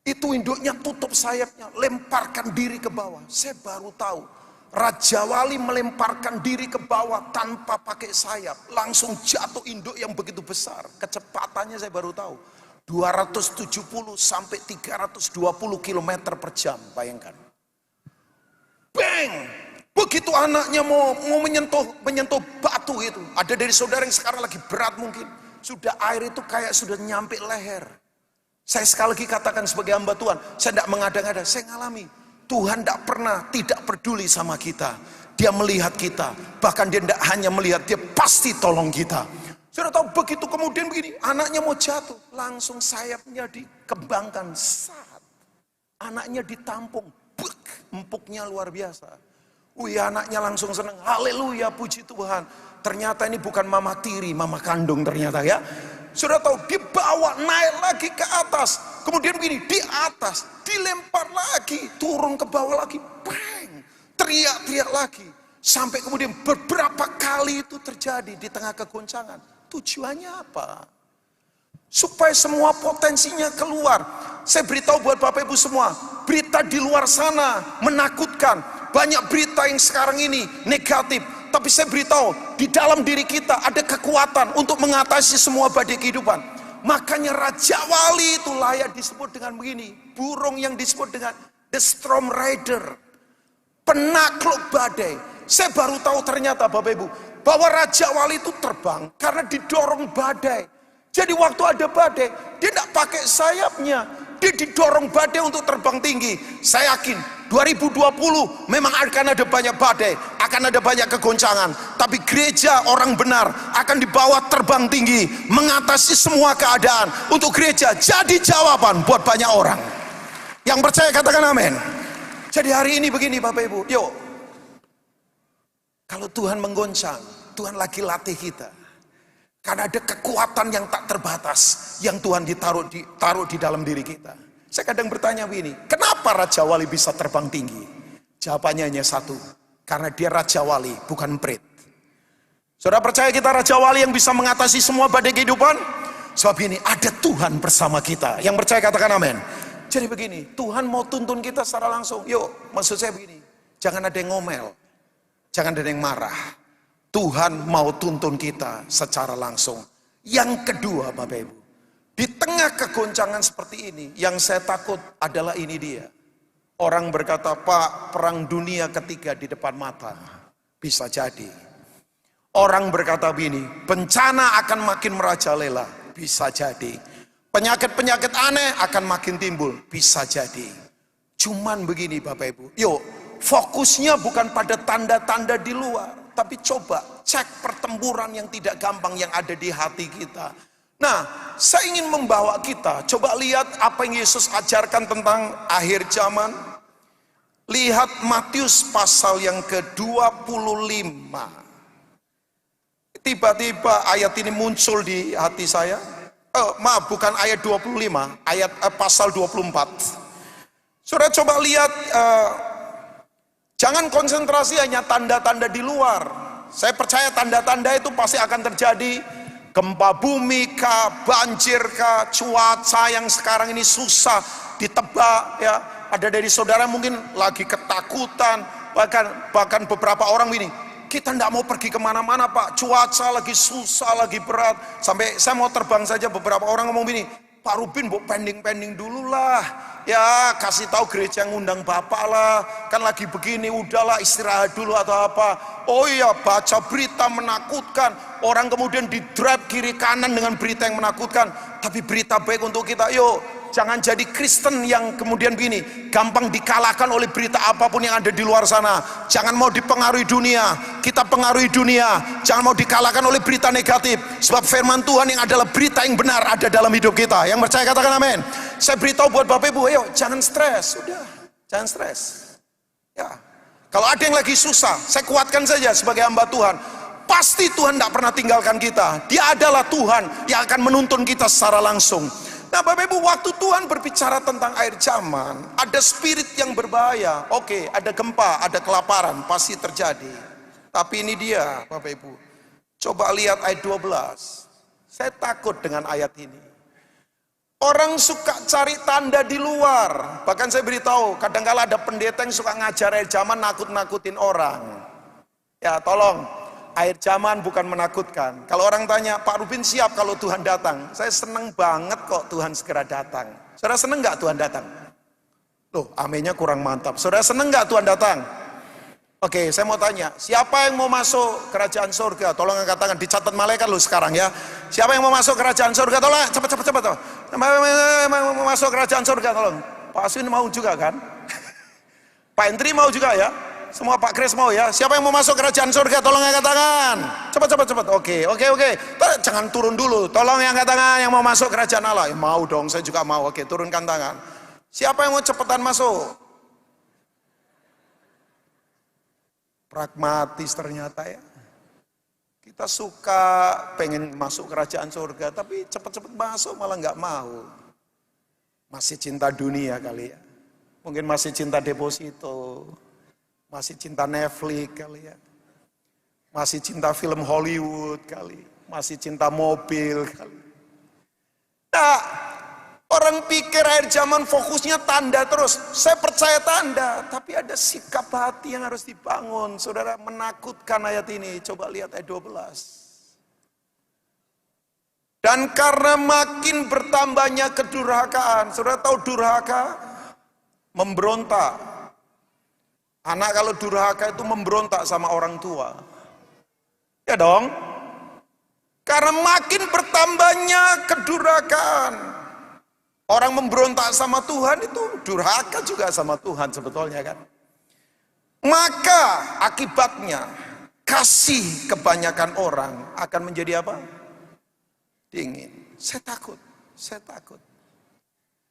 Itu induknya tutup sayapnya, lemparkan diri ke bawah. Saya baru tahu, Raja Wali melemparkan diri ke bawah tanpa pakai sayap. Langsung jatuh induk yang begitu besar. Kecepatannya saya baru tahu. 270 sampai 320 km per jam, bayangkan. Bang! Begitu anaknya mau menyentuh batu itu. Ada dari saudara yang sekarang lagi berat mungkin. Sudah air itu kayak sudah nyampe leher. Saya sekali lagi katakan sebagai hamba Tuhan, saya tidak mengada-ngada, saya ngalami. Tuhan tidak pernah tidak peduli sama kita. Dia melihat kita, bahkan dia tidak hanya melihat, dia pasti tolong kita. Sudah tahu begitu kemudian begini, anaknya mau jatuh, langsung sayapnya dikembangkan, saat anaknya ditampung, empuknya luar biasa. Anaknya langsung senang, haleluya, puji Tuhan. Ternyata ini bukan mama tiri, mama kandung ternyata ya. Sudah tahu, dibawa naik lagi ke atas. Kemudian begini, di atas, dilempar lagi, turun ke bawah lagi, bang, teriak-teriak lagi. Sampai kemudian beberapa kali itu terjadi di tengah kegoncangan. Tujuannya apa? Supaya semua potensinya keluar. Saya beritahu buat Bapak Ibu semua, berita di luar sana menakutkan. Banyak berita yang sekarang ini negatif. Tapi saya beritahu, di dalam diri kita ada kekuatan untuk mengatasi semua badai kehidupan. Makanya Raja Wali itu layak disebut dengan begini. Burung yang disebut dengan the storm rider. Penakluk badai. Saya baru tahu ternyata Bapak Ibu, bahwa Raja Wali itu terbang karena didorong badai. Jadi waktu ada badai, dia tidak pakai sayapnya. Dia didorong badai untuk terbang tinggi. Saya yakin 2020 memang akan ada banyak badai, akan ada banyak kegoncangan. Tapi gereja orang benar akan dibawa terbang tinggi, mengatasi semua keadaan. Untuk gereja jadi jawaban buat banyak orang. Yang percaya katakan amin. Jadi hari ini begini Bapak Ibu, yuk. Kalau Tuhan menggoncang, Tuhan lagi latih kita. Karena ada kekuatan yang tak terbatas yang Tuhan taruh di dalam diri kita. Saya kadang bertanya begini, kenapa Raja Wali bisa terbang tinggi? Jawabannya hanya satu, karena dia Raja Wali, bukan prit. Saudara percaya kita Raja Wali yang bisa mengatasi semua badai kehidupan? Sebab ini ada Tuhan bersama kita. Yang percaya katakan amin. Jadi begini, Tuhan mau tuntun kita secara langsung. Yuk, maksud saya begini, jangan ada yang ngomel, jangan ada yang marah. Tuhan mau tuntun kita secara langsung. Yang kedua Bapak Ibu, di tengah kegoncangan seperti ini, yang saya takut adalah ini dia. Orang berkata, Pak, perang dunia ketiga di depan mata. Bisa jadi. Orang berkata begini, bencana akan makin merajalela. Bisa jadi. Penyakit-penyakit aneh akan makin timbul. Bisa jadi. Cuman begini Bapak Ibu, yuk, fokusnya bukan pada tanda-tanda di luar. Tapi coba cek pertempuran yang tidak gampang yang ada di hati kita. Nah, saya ingin membawa kita, coba lihat apa yang Yesus ajarkan tentang akhir zaman. Lihat Matius pasal yang ke-25. Tiba-tiba ayat ini muncul di hati saya. Maaf, bukan ayat 25, ayat pasal 24. Saudara coba lihat, jangan konsentrasi hanya tanda-tanda di luar. Saya percaya tanda-tanda itu pasti akan terjadi. Gempa bumi kah, banjir kah, cuaca yang sekarang ini susah ditebak ya. Ada dari saudara mungkin lagi ketakutan, bahkan beberapa orang ini, kita tidak mau pergi kemana-mana Pak, cuaca lagi susah, lagi berat. Sampai saya mau terbang saja, beberapa orang ngomong begini, Pak Rubin pending dulu lah. Ya kasih tahu gereja ngundang bapak lah. Kan lagi begini, udahlah istirahat dulu atau apa. Oh iya, baca berita menakutkan. Orang kemudian di drive kiri kanan dengan berita yang menakutkan. Tapi berita baik untuk kita, yuk. Jangan jadi Kristen yang kemudian begini, gampang dikalahkan oleh berita apapun yang ada di luar sana. Jangan mau dipengaruhi dunia, kita pengaruhi dunia. Jangan mau dikalahkan oleh berita negatif. Sebab firman Tuhan yang adalah berita yang benar ada dalam hidup kita. Yang percaya katakan amin. Saya beritahu buat Bapak Ibu, ayo jangan stres, sudah, jangan stres. Ya, kalau ada yang lagi susah, saya kuatkan saja sebagai hamba Tuhan. Pasti Tuhan tidak pernah tinggalkan kita. Dia adalah Tuhan yang akan menuntun kita secara langsung. Nah Bapak Ibu, waktu Tuhan berbicara tentang akhir zaman, ada spirit yang berbahaya. Oke, ada gempa, ada kelaparan, pasti terjadi. Tapi ini dia Bapak Ibu, coba lihat ayat 12. Saya takut dengan ayat ini. Orang suka cari tanda di luar. Bahkan saya beritahu, kadang-kala ada pendeta yang suka ngajar akhir zaman, nakut-nakutin orang. Ya tolong, akhir zaman bukan menakutkan. Kalau orang tanya, Pak Rubin siap kalau Tuhan datang? Saya senang banget kok Tuhan segera datang. Saudara senang gak Tuhan datang? Loh, aminnya kurang mantap. Saudara senang gak Tuhan datang? Oke, saya mau tanya, siapa yang mau masuk kerajaan surga? Tolong angkat tangan, dicatat malaikat loh sekarang ya. Siapa yang mau masuk kerajaan surga? Tolong, cepat. Mau masuk kerajaan surga, tolong. Pak Aswin mau juga kan? Pak Hendri mau juga ya? Semua Pak Kris mau ya? Siapa yang mau masuk kerajaan surga? Tolong angkat tangan. Cepat. Oke. Jangan turun dulu. Tolong yang angkat tangan yang mau masuk kerajaan Allah. Ya, mau dong, saya juga mau. Oke, turunkan tangan. Siapa yang mau cepetan masuk? Pragmatis ternyata ya. Kita suka pengen masuk kerajaan surga, tapi cepet-cepet masuk malah nggak mau. Masih cinta dunia kali ya. Mungkin masih cinta deposito. Masih cinta Netflix kali ya. Masih cinta film Hollywood kali. Masih cinta mobil kali. Nah, orang pikir akhir zaman fokusnya tanda terus. Saya percaya tanda, tapi ada sikap hati yang harus dibangun. Saudara, menakutkan ayat ini. Coba lihat ayat 12. Dan karena makin bertambahnya kedurhakaan. Saudara tahu durhaka? Memberontak. Anak kalau durhaka itu memberontak sama orang tua. Ya dong. Karena makin bertambahnya kedurhakaan. Orang memberontak sama Tuhan itu durhaka juga sama Tuhan sebetulnya kan. Maka akibatnya kasih kebanyakan orang akan menjadi apa? Dingin. Saya takut.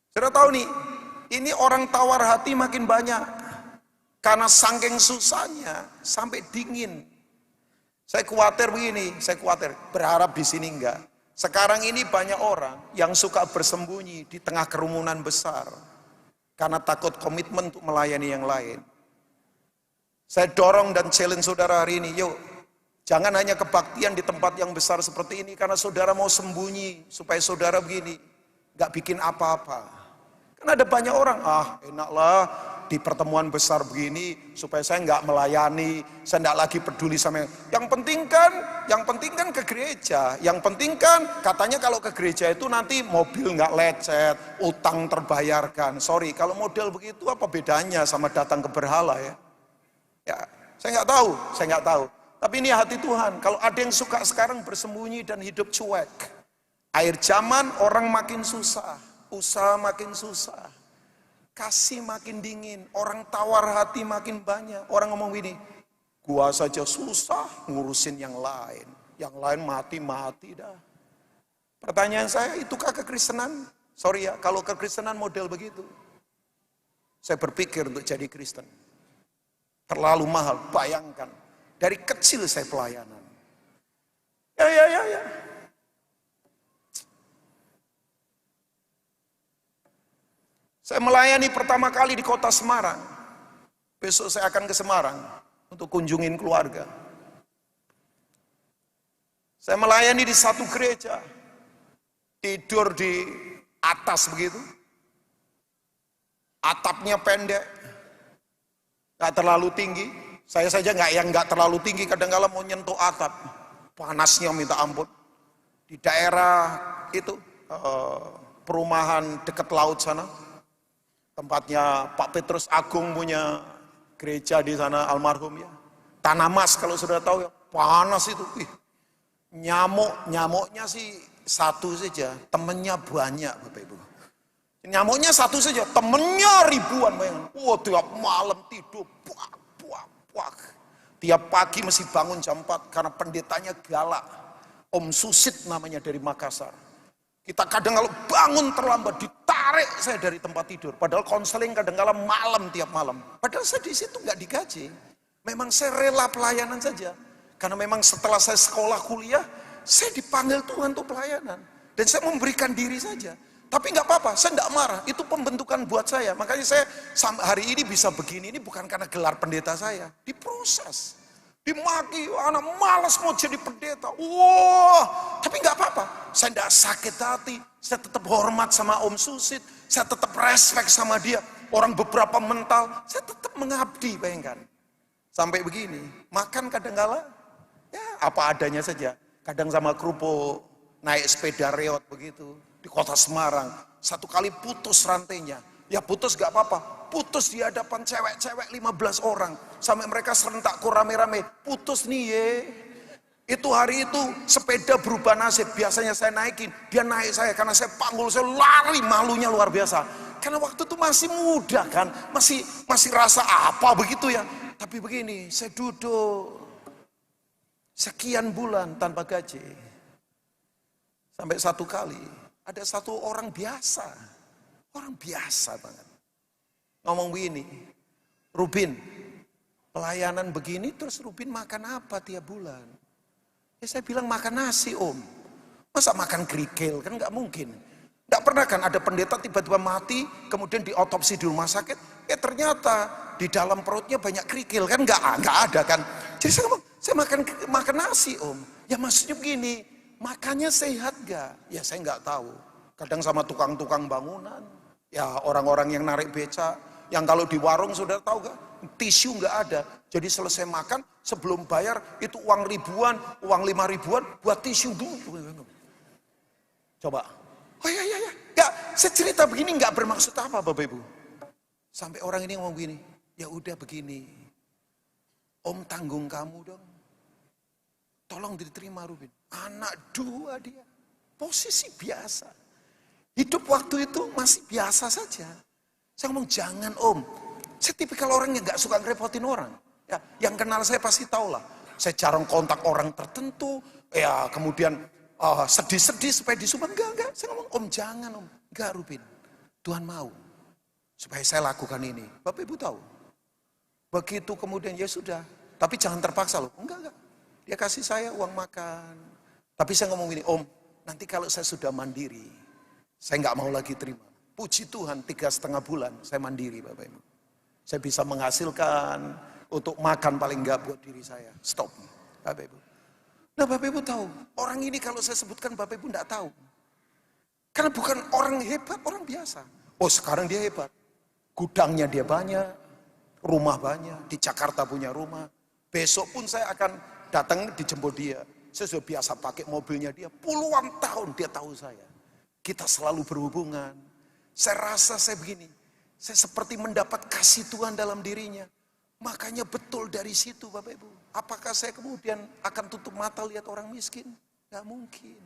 Saudara tahu nih, ini orang tawar hati makin banyak. Karena saking susahnya sampai dingin. Saya khawatir begini, berharap di sini enggak. Sekarang ini banyak orang yang suka bersembunyi di tengah kerumunan besar karena takut komitmen untuk melayani yang lain. Saya dorong dan challenge saudara hari ini, yuk jangan hanya kebaktian di tempat yang besar seperti ini karena saudara mau sembunyi supaya saudara begini, enggak bikin apa-apa. Kan ada banyak orang, enaklah di pertemuan besar begini supaya saya nggak melayani, saya nggak lagi peduli sama yang penting kan ke gereja, yang penting kan katanya kalau ke gereja itu nanti mobil nggak lecet, utang terbayarkan. Sorry, kalau model begitu apa bedanya sama datang ke berhala ya? Ya, saya nggak tahu. Tapi ini hati Tuhan. Kalau ada yang suka sekarang bersembunyi dan hidup cuek, akhir zaman orang makin susah, usaha makin susah. Kasih makin dingin, orang tawar hati makin banyak. Orang ngomong gini, gua saja susah ngurusin yang lain mati dah. Pertanyaan saya, itukah kekristenan? Sorry ya, kalau kekristenan model begitu. Saya berpikir untuk jadi Kristen. Terlalu mahal, bayangkan. Dari kecil saya pelayanan. Ya. Saya melayani pertama kali di kota Semarang. Besok saya akan ke Semarang untuk kunjungin keluarga. Saya melayani di satu gereja. Tidur di atas begitu. Atapnya pendek. Gak terlalu tinggi. Saya saja nggak terlalu tinggi, kadang-kadang mau nyentuh atap. Panasnya minta ampun. Di daerah itu, perumahan dekat laut sana. Tempatnya Pak Petrus Agung punya gereja di sana, almarhum ya. Tanah Mas kalau sudah tahu ya, panas itu. Nyamuknya sih satu saja, temennya banyak Bapak Ibu. Nyamuknya satu saja, temennya ribuan. Tiap malam tidur, puak. Tiap pagi mesti bangun jam 4 karena pendetanya galak. Om Susit namanya dari Makassar. Kita kadang kalau bangun terlambat ditarik saya dari tempat tidur. Padahal konseling kadang-kadang malam tiap malam. Padahal saya di situ nggak digaji. Memang saya rela pelayanan saja. Karena memang setelah saya sekolah kuliah, saya dipanggil Tuhan untuk pelayanan. Dan saya memberikan diri saja. Tapi nggak apa-apa, saya nggak marah. Itu pembentukan buat saya. Makanya saya hari ini bisa begini, ini bukan karena gelar pendeta saya. Diproses. Dimaki, anak malas mau jadi pendeta. Tapi nggak apa-apa. Saya nggak sakit hati. Saya tetap hormat sama Om Susit. Saya tetap respect sama dia. Orang beberapa mental, saya tetap mengabdi, bayangkan. Sampai begini, makan kadang-kala, ya apa adanya saja. Kadang sama kerupuk, naik sepeda reot begitu. Di kota Semarang, satu kali putus rantainya. Ya putus gak apa-apa, putus di hadapan cewek-cewek 15 orang. Sampai mereka serentak rame-rame, putus nih ye. Itu hari itu sepeda berubah nasib, biasanya saya naikin, dia naik saya. Karena saya panggul, saya lari, malunya luar biasa. Karena waktu itu masih muda kan, masih rasa apa begitu ya. Tapi begini, saya duduk sekian bulan tanpa gaji. Sampai satu kali, ada satu orang biasa. Orang biasa banget. Ngomong begini, Rubin, pelayanan begini terus Rubin makan apa tiap bulan? Ya saya bilang makan nasi om. Masa makan kerikil? Kan nggak mungkin. Nggak pernah kan ada pendeta tiba-tiba mati, kemudian diotopsi di rumah sakit. Ternyata di dalam perutnya banyak kerikil. Kan nggak ada kan. Jadi saya ngomong, saya makan nasi om. Ya maksudnya begini, makannya sehat nggak? Ya saya nggak tahu. Kadang sama tukang-tukang bangunan. Ya orang-orang yang narik beca, yang kalau di warung sudah tahu gak, tisu nggak ada. Jadi selesai makan, sebelum bayar itu uang ribuan, uang 5 ribuan buat tisu dulu. Coba. Oh ya. Ya, saya cerita begini nggak bermaksud apa Bapak Ibu. Sampai orang ini ngomong begini, ya udah begini. Om tanggung kamu dong. Tolong diterima Rubin. Anak 2 dia. Posisi biasa. Hidup waktu itu masih biasa saja. Saya ngomong jangan om. Saya tipikal orang yang gak suka ngerepotin orang. Ya, yang kenal saya pasti tahu lah. Saya jarang kontak orang tertentu. Ya kemudian sedih-sedih supaya disupport. Enggak. Saya ngomong om jangan om. Enggak Rubin. Tuhan mau. Supaya saya lakukan ini. Bapak Ibu tahu. Begitu kemudian ya sudah. Tapi jangan terpaksa loh. Enggak. Dia kasih saya uang makan. Tapi saya ngomong gini om. Nanti kalau saya sudah mandiri. Saya nggak mau lagi terima. Puji Tuhan 3,5 bulan saya mandiri Bapak Ibu. Saya bisa menghasilkan untuk makan paling nggak buat diri saya. Stop Bapak Ibu. Nah Bapak Ibu tahu, orang ini kalau saya sebutkan Bapak Ibu nggak tahu. Karena bukan orang hebat, orang biasa. Oh sekarang dia hebat. Gudangnya dia banyak, rumah banyak, di Jakarta punya rumah. Besok pun saya akan datang dijemput dia. Saya sudah biasa pakai mobilnya dia. Puluhan tahun dia tahu saya. Kita selalu berhubungan. Saya rasa saya begini. Saya seperti mendapat kasih Tuhan dalam dirinya. Makanya betul dari situ Bapak Ibu. Apakah saya kemudian akan tutup mata lihat orang miskin? Gak mungkin.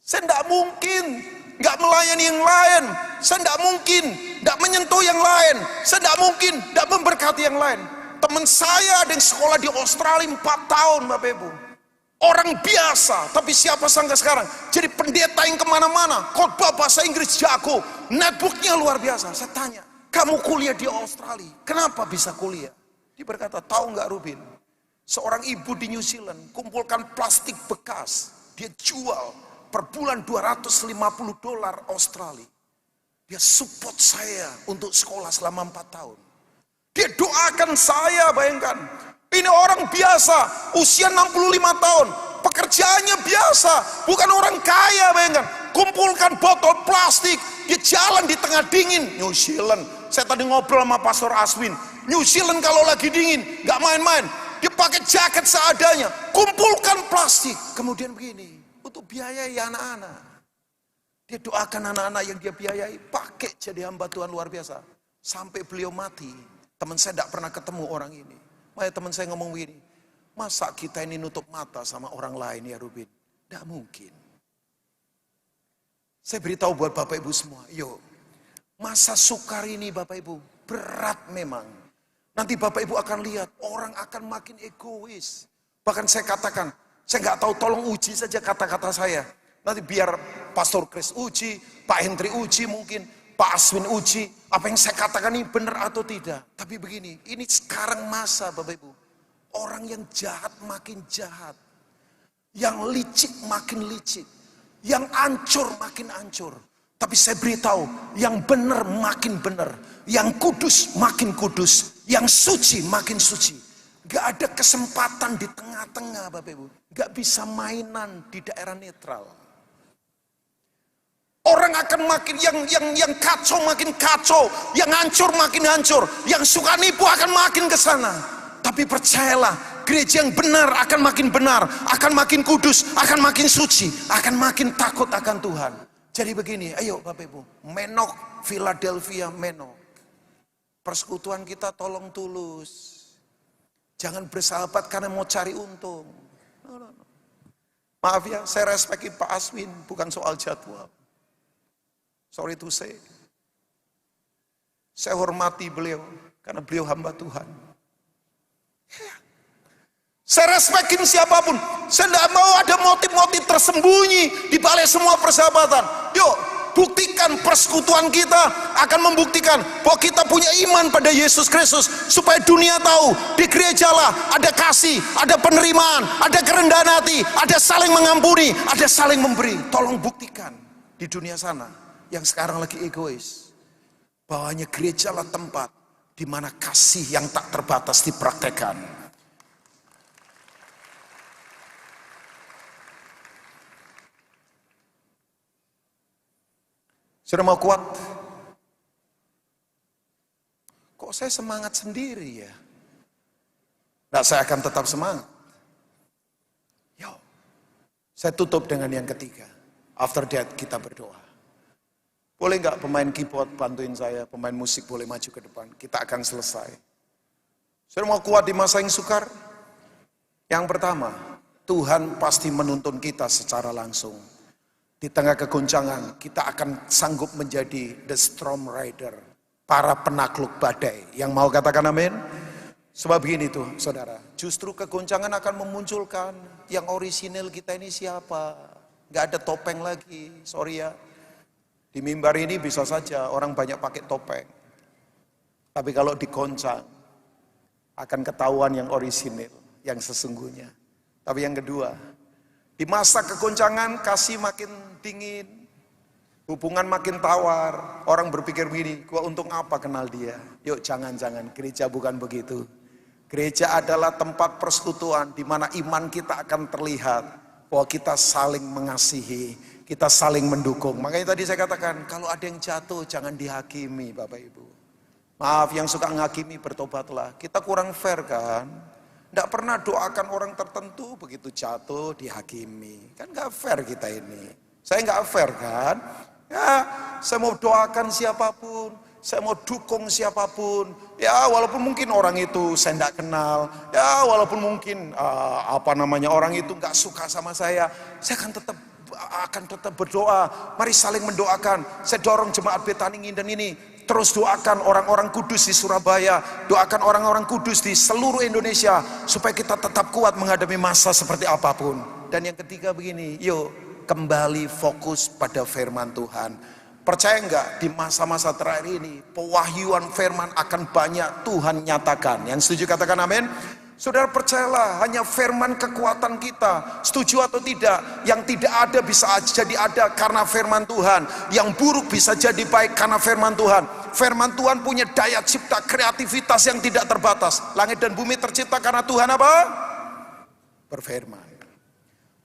Saya gak mungkin gak melayani yang lain. Saya gak mungkin gak menyentuh yang lain. Saya gak mungkin gak memberkati yang lain. Teman saya ada yang sekolah di Australia 4 tahun Bapak Ibu. Orang biasa, tapi siapa sangka sekarang jadi pendeta yang kemana-mana, khotbah bahasa Inggris jago, netbooknya luar biasa. Saya tanya, kamu kuliah di Australia, kenapa bisa kuliah? Dia berkata, tahu nggak Rubin? Seorang ibu di New Zealand kumpulkan plastik bekas, dia jual per bulan $250 Australia. Dia support saya untuk sekolah selama 4 tahun. Dia doakan saya, bayangkan. Ini orang biasa, usia 65 tahun, pekerjaannya biasa, bukan orang kaya bayangkan. Kumpulkan botol plastik, dia jalan di tengah dingin. New Zealand, saya tadi ngobrol sama Pastor Aswin. New Zealand kalau lagi dingin, gak main-main. Dia pakai jaket seadanya, kumpulkan plastik. Kemudian begini, untuk biayai anak-anak. Dia doakan anak-anak yang dia biayai, pakai jadi hamba Tuhan luar biasa. Sampai beliau mati, teman saya tidak pernah ketemu orang ini. Makanya teman saya ngomong begini, masa kita ini nutup mata sama orang lain ya Rubin? Tidak mungkin. Saya beritahu buat Bapak Ibu semua, yuk. Masa sukar ini Bapak Ibu, berat memang. Nanti Bapak Ibu akan lihat, orang akan makin egois. Bahkan saya katakan, saya nggak tahu, tolong uji saja kata-kata saya. Nanti biar Pastor Chris uji, Pak Hendri uji mungkin, Pak Aswin uji, apa yang saya katakan ini benar atau tidak. Tapi begini, ini sekarang masa Bapak Ibu, orang yang jahat makin jahat, yang licik makin licik, yang ancur makin ancur. Tapi saya beritahu, yang benar makin benar, yang kudus makin kudus, yang suci makin suci. Gak ada kesempatan di tengah-tengah Bapak Ibu, gak bisa mainan di daerah netral. Orang akan makin yang kacau makin kacau, yang hancur makin hancur, yang suka nipu akan makin ke sana. Tapi percayalah, gereja yang benar akan makin benar, akan makin kudus, akan makin suci, akan makin takut akan Tuhan. Jadi begini, ayo Bapak Ibu, menok Philadelphia menok. Persekutuan kita tolong tulus. Jangan bersahabat karena mau cari untung. No. Maaf ya, saya respekin Pak Aswin, bukan soal jadwal. Sorry to say. Saya hormati beliau karena beliau hamba Tuhan. Saya respekin siapapun. Saya tidak mau ada motif-motif tersembunyi di balik semua persahabatan. Yuk, buktikan persekutuan kita akan membuktikan bahwa kita punya iman pada Yesus Kristus. Supaya dunia tahu, di gerejalah ada kasih, ada penerimaan, ada kerendahan hati, ada saling mengampuni, ada saling memberi. Tolong buktikan di dunia sana yang sekarang lagi egois, bahwa hanya gerejalah tempat di mana kasih yang tak terbatas dipraktekkan. Sudah mau kuat? Kok saya semangat sendiri ya? Nah, saya akan tetap semangat. Yo, saya tutup dengan yang ketiga. After that kita berdoa. Boleh nggak pemain keyboard bantuin saya, pemain musik boleh maju ke depan. Kita akan selesai. Sudah mau kuat di masa yang sukar? Yang pertama, Tuhan pasti menuntun kita secara langsung. Di tengah kegoncangan, kita akan sanggup menjadi the storm rider, para penakluk badai. Yang mau katakan amin? Sebab begini tuh saudara, justru kegoncangan akan memunculkan yang orisinil kita ini siapa. Gak ada topeng lagi, sorry ya. Di mimbar ini bisa saja orang banyak pakai topeng. Tapi kalau digoncang, akan ketahuan yang orisinil, yang sesungguhnya. Tapi yang kedua, di masa kegoncangan kasih makin dingin, hubungan makin tawar. Orang berpikir begini, gua untung apa kenal dia? Yuk jangan-jangan, gereja bukan begitu. Gereja adalah tempat persekutuan di mana iman kita akan terlihat bahwa kita saling mengasihi, kita saling mendukung. Makanya tadi saya katakan, kalau ada yang jatuh jangan dihakimi Bapak Ibu. Maaf, yang suka menghakimi bertobatlah. Kita kurang fair kan? Tidak pernah doakan orang tertentu begitu jatuh dihakimi. Kan gak fair kita ini. Saya gak fair kan? Ya, saya mau doakan siapapun, saya mau dukung siapapun. Ya, walaupun mungkin orang itu saya tidak kenal. Ya, walaupun mungkin orang itu gak suka sama saya akan tetap berdoa. Mari saling mendoakan. Saya dorong jemaat Betani Nginden ini terus doakan orang-orang kudus di Surabaya, doakan orang-orang kudus di seluruh Indonesia supaya kita tetap kuat menghadapi masa seperti apapun. Dan yang ketiga begini, yuk kembali fokus pada firman Tuhan. Percaya enggak di masa-masa terakhir ini pewahyuan firman akan banyak Tuhan nyatakan. Yang setuju katakan amin. Saudara percayalah, hanya firman kekuatan kita. Setuju atau tidak? Yang tidak ada bisa jadi ada karena firman Tuhan. Yang buruk bisa jadi baik karena firman Tuhan. Firman Tuhan punya daya cipta kreativitas yang tidak terbatas. Langit dan bumi tercipta karena Tuhan apa? Berfirman.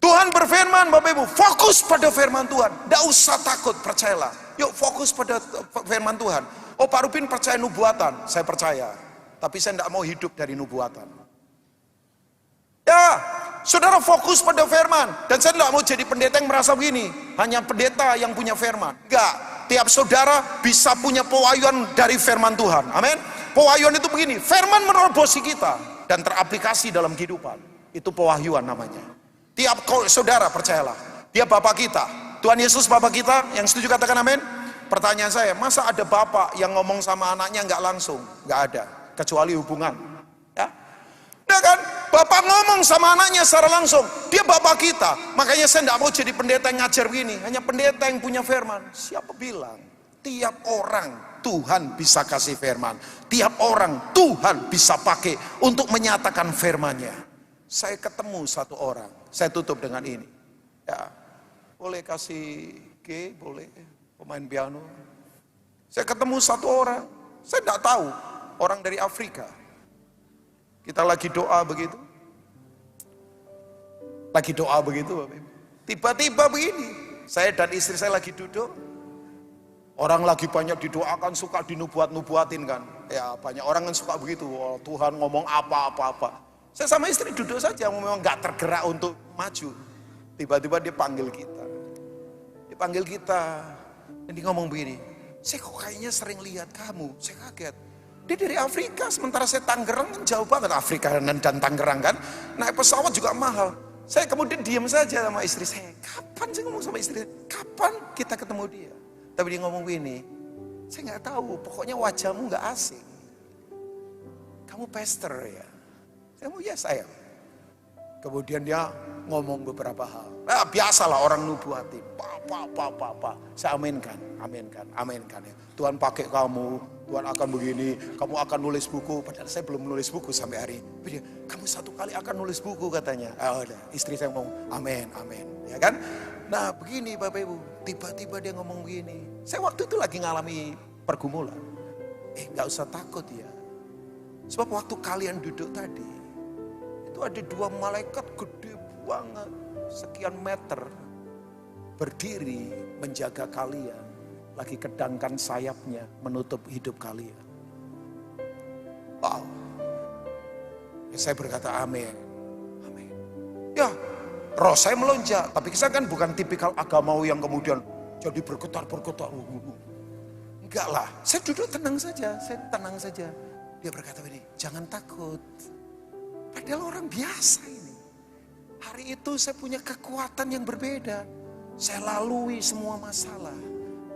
Tuhan berfirman Bapak Ibu, fokus pada firman Tuhan. Tidak usah takut, percayalah. Yuk fokus pada firman Tuhan. Oh Pak Rubin percaya nubuatan, saya percaya. Tapi saya tidak mau hidup dari nubuatan. Ya, Saudara fokus pada firman. Dan saya tidak mau jadi pendeta yang merasa begini, hanya pendeta yang punya firman. Enggak, tiap saudara bisa punya pewahyuan dari firman Tuhan. Amin. Pewahyuan itu begini, firman menerobosi kita dan teraplikasi dalam kehidupan. Itu pewahyuan namanya. Tiap saudara percayalah, dia Bapak kita, Tuhan Yesus Bapak kita. Yang setuju katakan amin. Pertanyaan saya, masa ada bapak yang ngomong sama anaknya nggak langsung? Nggak ada, kecuali hubungan. Ya, nah kan, bapak ngomong sama anaknya secara langsung. Dia bapak kita. Makanya saya nggak mau jadi pendeta yang ngajar begini. Hanya pendeta yang punya firman. Siapa bilang? Tiap orang Tuhan bisa kasih firman. Tiap orang Tuhan bisa pakai untuk menyatakan firman-Nya. Saya ketemu satu orang. Saya tutup dengan ini. Ya, boleh kasih G, boleh. Pemain piano. Saya ketemu satu orang, saya tidak tahu, orang dari Afrika. Kita lagi doa begitu. Lagi doa begitu, Bapak Ibu. Tiba-tiba begini, saya dan istri saya lagi duduk. Orang lagi banyak didoakan, suka dinubuat-nubuatin kan. Ya banyak orang kan suka begitu, oh, Tuhan ngomong apa-apa. Saya sama istri duduk saja, memang nggak tergerak untuk maju. Tiba-tiba dia panggil kita. Dia panggil kita. Dan dia ngomong begini, saya kok kayaknya sering lihat kamu. Saya kaget. Dia dari Afrika, sementara saya Tangerang, kan jauh banget Afrika dan Tangerang kan. Naik pesawat juga mahal. Saya kemudian diam saja sama istri saya. Kapan saya ngomong sama istri? Kapan kita ketemu dia? Tapi dia ngomong begini, saya nggak tahu. Pokoknya wajahmu nggak asing. Kamu pastor ya? Saya ngomong ya saya. Kemudian dia ngomong beberapa hal. Nah, biasalah orang nubuatin. Saya aminkan. Ya. Tuhan pakai kamu, Tuhan akan begini, kamu akan nulis buku. Padahal saya belum nulis buku sampai hari ini. Kamu satu kali akan nulis buku katanya. Istri saya ngomong, amin. Ya kan? Nah begini Bapak Ibu, tiba-tiba dia ngomong begini. Saya waktu itu lagi ngalami pergumulan. Gak usah takut ya. Sebab waktu kalian duduk tadi, itu ada dua malaikat gede banget, sekian meter, berdiri menjaga kalian, lagi kedangkan sayapnya menutup hidup kalian. Wow. Ya, saya berkata amin. Ya, roh saya melonjak, tapi saya kan bukan tipikal agamawi yang kemudian jadi bergetar. Enggak lah, saya duduk tenang saja, Dia berkata begini, jangan takut. Padahal orang biasa ini. Hari itu saya punya kekuatan yang berbeda. Saya lalui semua masalah.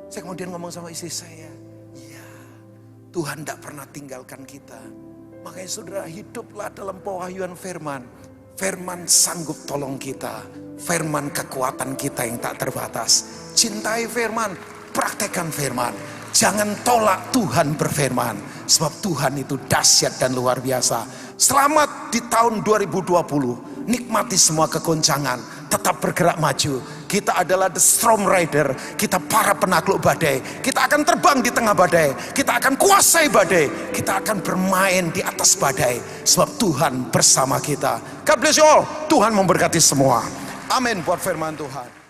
Saya kemudian ngomong sama istri saya, iya, Tuhan tidak pernah tinggalkan kita. Makanya saudara, hiduplah dalam pewahyuan firman. Firman sanggup tolong kita. Firman kekuatan kita yang tak terbatas. Cintai firman, praktekkan firman. Jangan tolak Tuhan berfirman. Sebab Tuhan itu dahsyat dan luar biasa. Selamat di tahun 2020. Nikmati semua kegoncangan. Tetap bergerak maju. Kita adalah the storm rider. Kita para penakluk badai. Kita akan terbang di tengah badai. Kita akan kuasai badai. Kita akan bermain di atas badai. Sebab Tuhan bersama kita. God bless you all. Tuhan memberkati semua. Amin buat firman Tuhan.